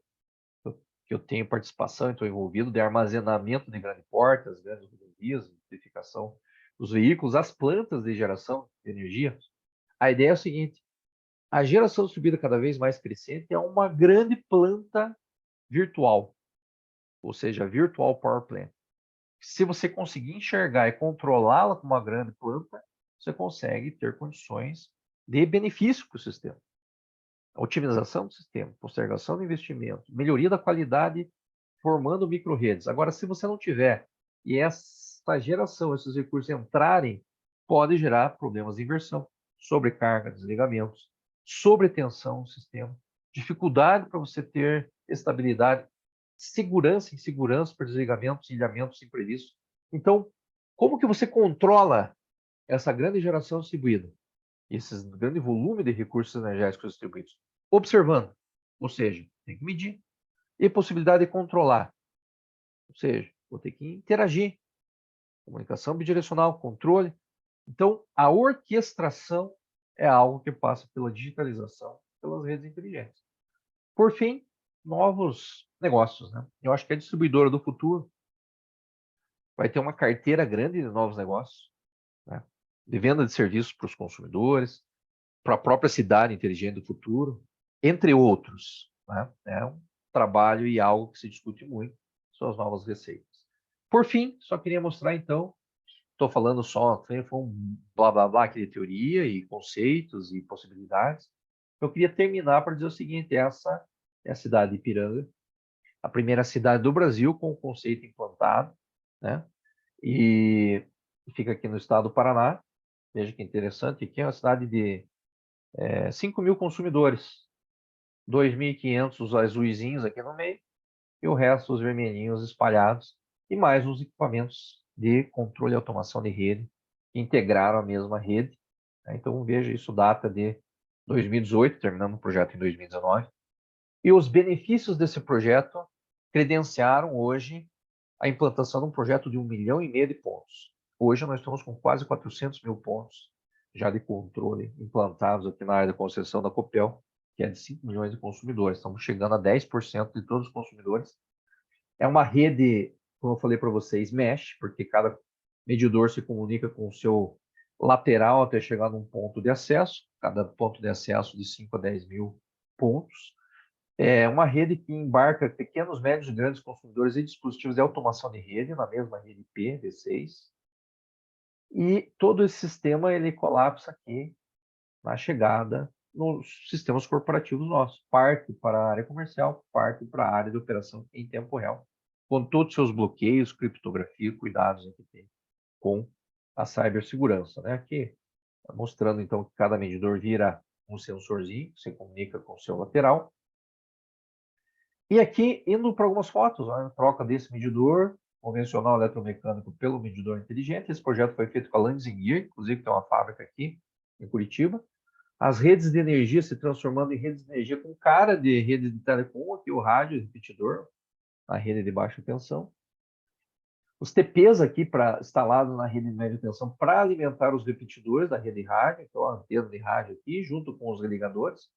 eu tenho participação e estou envolvido, de armazenamento de grande porte, as grandes rodovias, eletrificação dos veículos, as plantas de geração de energia. A ideia é o seguinte, a geração distribuída cada vez mais crescente é uma grande planta virtual, ou seja, virtual power plant. Se você conseguir enxergar e controlá-la como uma grande planta, você consegue ter condições de benefício para o sistema. A otimização do sistema, postergação do investimento, melhoria da qualidade, formando micro-redes. Agora, se você não tiver e essa geração, esses recursos entrarem, pode gerar problemas de inversão, sobrecarga, desligamentos, sobretensão no sistema, dificuldade para você ter estabilidade, segurança, insegurança para desligamentos, ilhamentos imprevistos. Então, como que você controla essa grande geração distribuída, esse grande volume de recursos energéticos distribuídos? Observando, ou seja, tem que medir, e possibilidade de controlar, ou seja, vou ter que interagir, comunicação bidirecional, controle. Então, a orquestração é algo que passa pela digitalização, pelas redes inteligentes. Por fim, novos negócios, né? Eu acho que a distribuidora do futuro vai ter uma carteira grande de novos negócios, né? De venda de serviços para os consumidores, para a própria cidade inteligente do futuro, entre outros, né? É um trabalho e algo que se discute muito, são as novas receitas. Por fim, só queria mostrar então, estou falando só, foi um blá blá blá aqui de teoria e conceitos e possibilidades. Eu queria terminar para dizer o seguinte, essa é a cidade de Ipiranga, a primeira cidade do Brasil com o conceito implantado, né? E fica aqui no estado do Paraná. Veja que interessante, aqui é uma cidade de 5 mil consumidores, 2.500 os azuizinhos aqui no meio, e o resto os vermelhinhos espalhados, e mais os equipamentos de controle e automação de rede, que integraram a mesma rede. Então, veja, isso data de 2018, terminando o projeto em 2019. E os benefícios desse projeto credenciaram hoje a implantação de um projeto de 1,5 milhão de pontos. Hoje nós estamos com quase 400 mil pontos já de controle implantados aqui na área da concessão da Copel, que é de 5 milhões de consumidores. Estamos chegando a 10% de todos os consumidores. É uma rede, como eu falei para vocês, mesh, porque cada medidor se comunica com o seu lateral até chegar num ponto de acesso, cada ponto de acesso de 5 a 10 mil pontos. É uma rede que embarca pequenos, médios e grandes consumidores e dispositivos de automação de rede na mesma rede IPv6. E todo esse sistema ele colapsa aqui na chegada nos sistemas corporativos nossos. Parte para a área comercial, parte para a área de operação em tempo real, com todos os seus bloqueios, criptografia, cuidados que tem com a cibersegurança, né? Aqui mostrando então que cada medidor vira um sensorzinho, que se comunica com o seu lateral. E aqui, indo para algumas fotos, a troca desse medidor convencional eletromecânico pelo medidor inteligente. Esse projeto foi feito com a Landis+Gyr, inclusive tem uma fábrica aqui em Curitiba. As redes de energia se transformando em redes de energia com cara de rede de telecom, aqui o rádio repetidor, a rede de baixa tensão. Os TPs aqui instalados na rede de média tensão para alimentar os repetidores da rede rádio, então a antena de rádio aqui, junto com os religadores.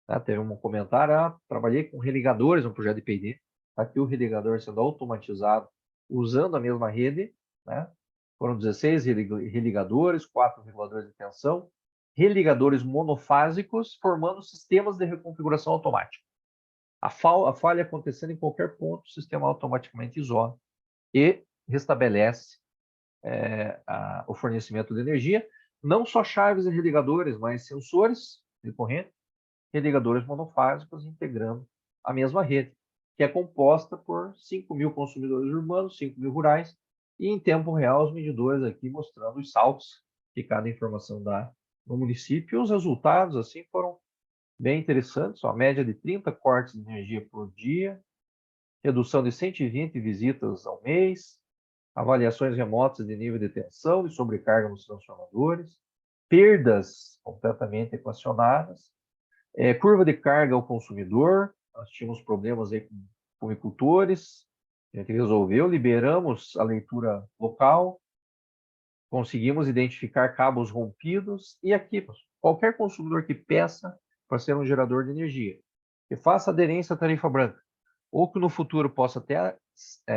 Tá? Teve um comentário, trabalhei com religadores no projeto de P&D, aqui o religador sendo automatizado, usando a mesma rede, né? Foram 16 religadores, 4 reguladores de tensão, religadores monofásicos, formando sistemas de reconfiguração automática. A falha acontecendo em qualquer ponto, o sistema automaticamente isola e restabelece o fornecimento de energia, não só chaves e religadores, mas sensores de corrente, religadores monofásicos integrando a mesma rede, que é composta por 5.000 consumidores urbanos, 5.000 rurais, e em tempo real os medidores aqui mostrando os saltos que cada informação dá no município. E os resultados assim foram bem interessantes, a média de 30 cortes de energia por dia, redução de 120 visitas ao mês, avaliações remotas de nível de tensão e sobrecarga nos transformadores, perdas completamente equacionadas, curva de carga ao consumidor, nós tínhamos problemas aí com pumicultores, a gente resolveu, liberamos a leitura local, conseguimos identificar cabos rompidos, e aqui, qualquer consumidor que peça para ser um gerador de energia, que faça aderência à tarifa branca, ou que no futuro possa até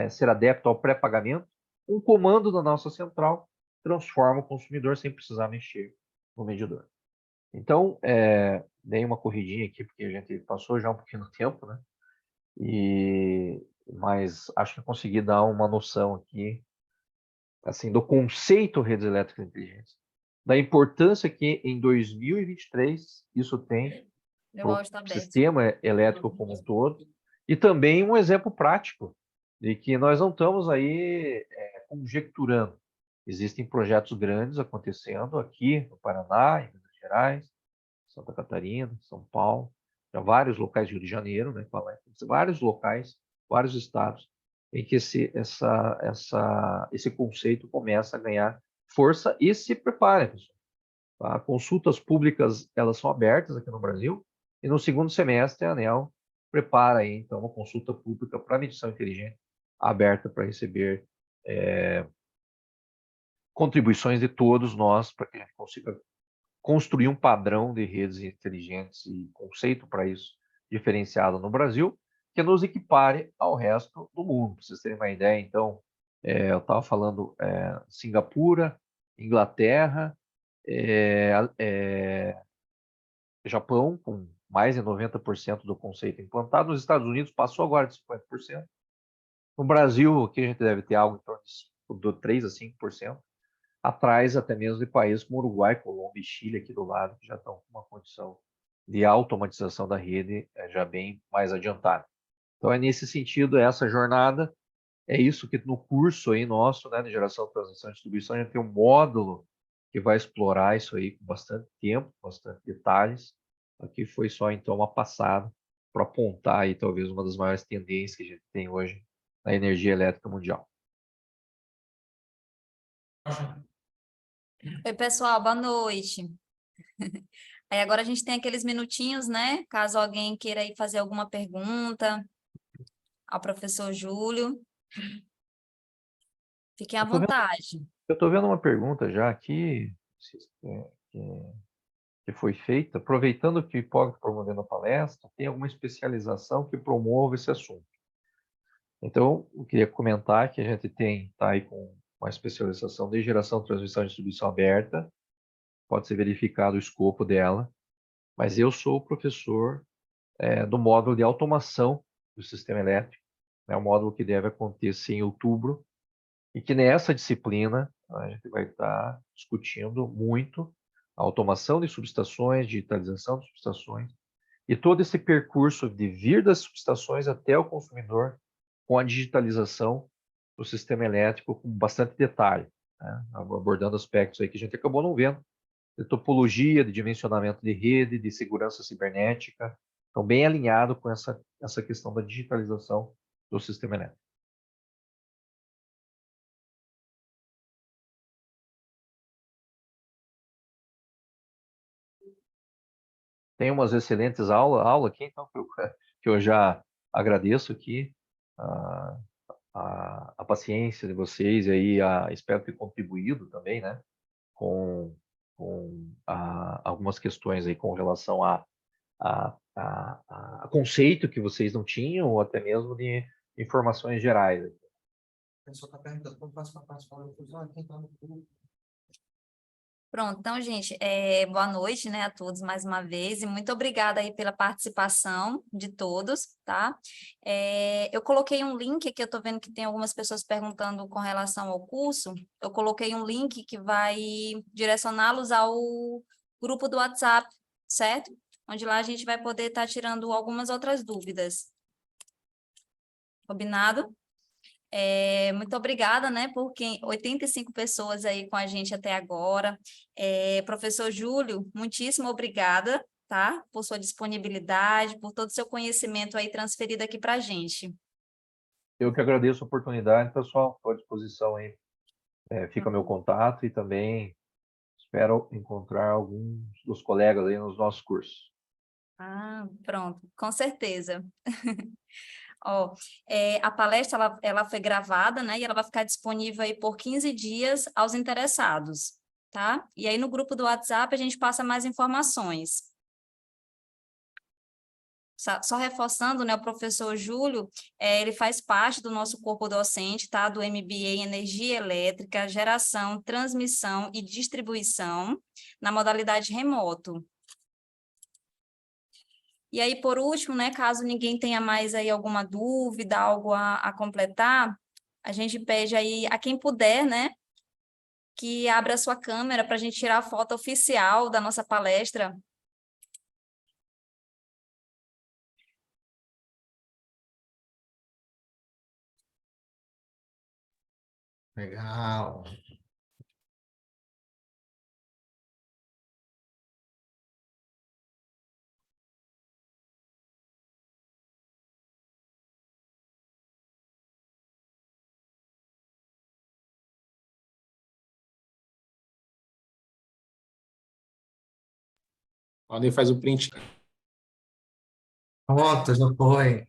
ser adepto ao pré-pagamento, um comando da nossa central transforma o consumidor sem precisar mexer no medidor. Então, dei uma corridinha aqui, porque a gente passou já um pouquinho do tempo, né? Mas acho que consegui dar uma noção aqui, assim, do conceito redes elétricas inteligentes, da importância que em 2023 isso tem para o sistema elétrico como um todo, e também um exemplo prático de que nós não estamos aí conjecturando. Existem projetos grandes acontecendo aqui no Paraná, em Minas Gerais, Santa Catarina, São Paulo, já vários locais, Rio de Janeiro, né, vários locais, vários estados, em que esse conceito começa a ganhar força. E se preparem, pessoal. Tá? Consultas públicas, elas são abertas aqui no Brasil, e no segundo semestre a ANEEL prepara aí, então, uma consulta pública para medição inteligente aberta para receber contribuições de todos nós, para que a gente consiga construir um padrão de redes inteligentes e conceito para isso diferenciado no Brasil, que nos equipare ao resto do mundo. Para vocês terem uma ideia, então, eu estava falando Singapura, Inglaterra, Japão, com mais de 90% do conceito implantado. Nos Estados Unidos passou agora de 50%. No Brasil, aqui a gente deve ter algo em torno de 3 a 5%. Atrás até mesmo de países como Uruguai, Colômbia e Chile aqui do lado, que já estão com uma condição de automatização da rede já bem mais adiantada. Então é nesse sentido essa jornada, é isso que no curso aí nosso, né, de geração, transmissão e distribuição, a gente tem um módulo que vai explorar isso aí com bastante tempo, bastante detalhes. Aqui foi só então uma passada para apontar aí talvez uma das maiores tendências que a gente tem hoje na energia elétrica mundial. Oi, pessoal, boa noite. Aí agora a gente tem aqueles minutinhos, né? Caso alguém queira aí fazer alguma pergunta ao professor Júlio. Fiquem à vontade. Eu estou vendo uma pergunta já aqui que foi feita, aproveitando que o Hipócrates promovendo a palestra, tem alguma especialização que promova esse assunto. Então, eu queria comentar que a gente está aí com uma especialização de geração, transmissão e distribuição aberta, pode ser verificado o escopo dela, mas eu sou professor do módulo de automação do sistema elétrico. É um módulo que deve acontecer em outubro, e que nessa disciplina a gente vai estar discutindo muito a automação de subestações, digitalização de subestações, e todo esse percurso de vir das subestações até o consumidor com a digitalização do sistema elétrico com bastante detalhe, né? Abordando aspectos aí que a gente acabou não vendo, de topologia, de dimensionamento de rede, de segurança cibernética. Então, bem alinhado com essa questão da digitalização do sistema elétrico. Tem umas excelentes aulas aqui, então, que eu já agradeço aqui a paciência de vocês, e aí espero ter contribuído também, né, com, algumas questões aí com relação a conceito que vocês não tinham, ou até mesmo de informações gerais. A pessoa está perguntando como faz para participar da inclusão, quem está no grupo. Pronto, então, gente, boa noite, né, a todos mais uma vez, e muito obrigada aí pela participação de todos, tá? Eu coloquei um link aqui, eu tô vendo que tem algumas pessoas perguntando com relação ao curso, eu coloquei um link que vai direcioná-los ao grupo do WhatsApp, certo? Onde lá a gente vai poder estar tirando algumas outras dúvidas. Combinado? Muito obrigada, né, por 85 pessoas aí com a gente até agora. Professor Júlio, muitíssimo obrigada, tá, por sua disponibilidade, por todo o seu conhecimento aí transferido aqui para a gente. Eu que agradeço a oportunidade, pessoal, estou à disposição aí. Fica meu contato, e também espero encontrar alguns dos colegas aí nos nossos cursos. Ah, pronto, com certeza. Ó, a palestra ela foi gravada, né? E ela vai ficar disponível aí por 15 dias aos interessados, tá? E aí no grupo do WhatsApp a gente passa mais informações. Só reforçando, né? O professor Júlio, ele faz parte do nosso corpo docente, tá? Do MBA em Energia Elétrica, Geração, Transmissão e Distribuição, na modalidade remoto. E aí, por último, né, caso ninguém tenha mais aí alguma dúvida, algo a completar, a gente pede aí a quem puder, né, que abra a sua câmera para a gente tirar a foto oficial da nossa palestra. Legal. Podem fazer o print. Pronto, já foi.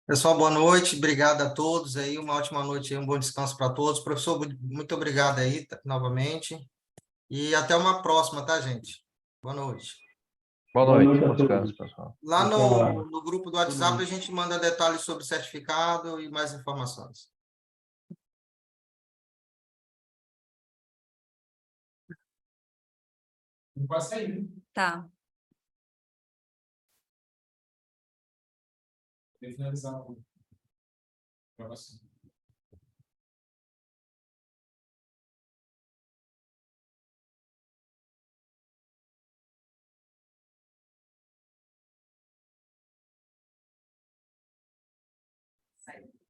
Pessoal, boa noite, obrigado a todos aí, uma ótima noite, um bom descanso para todos. Professor, muito obrigado aí novamente, e até uma próxima, tá, gente? Boa noite. Boa Boa noite, noite a bom descanso, todos. pessoal. Lá Pessoal, no grupo do WhatsApp a gente manda detalhes sobre o certificado e mais informações. Não vai sair. Tá. Tem que finalizar a gravação. Sai.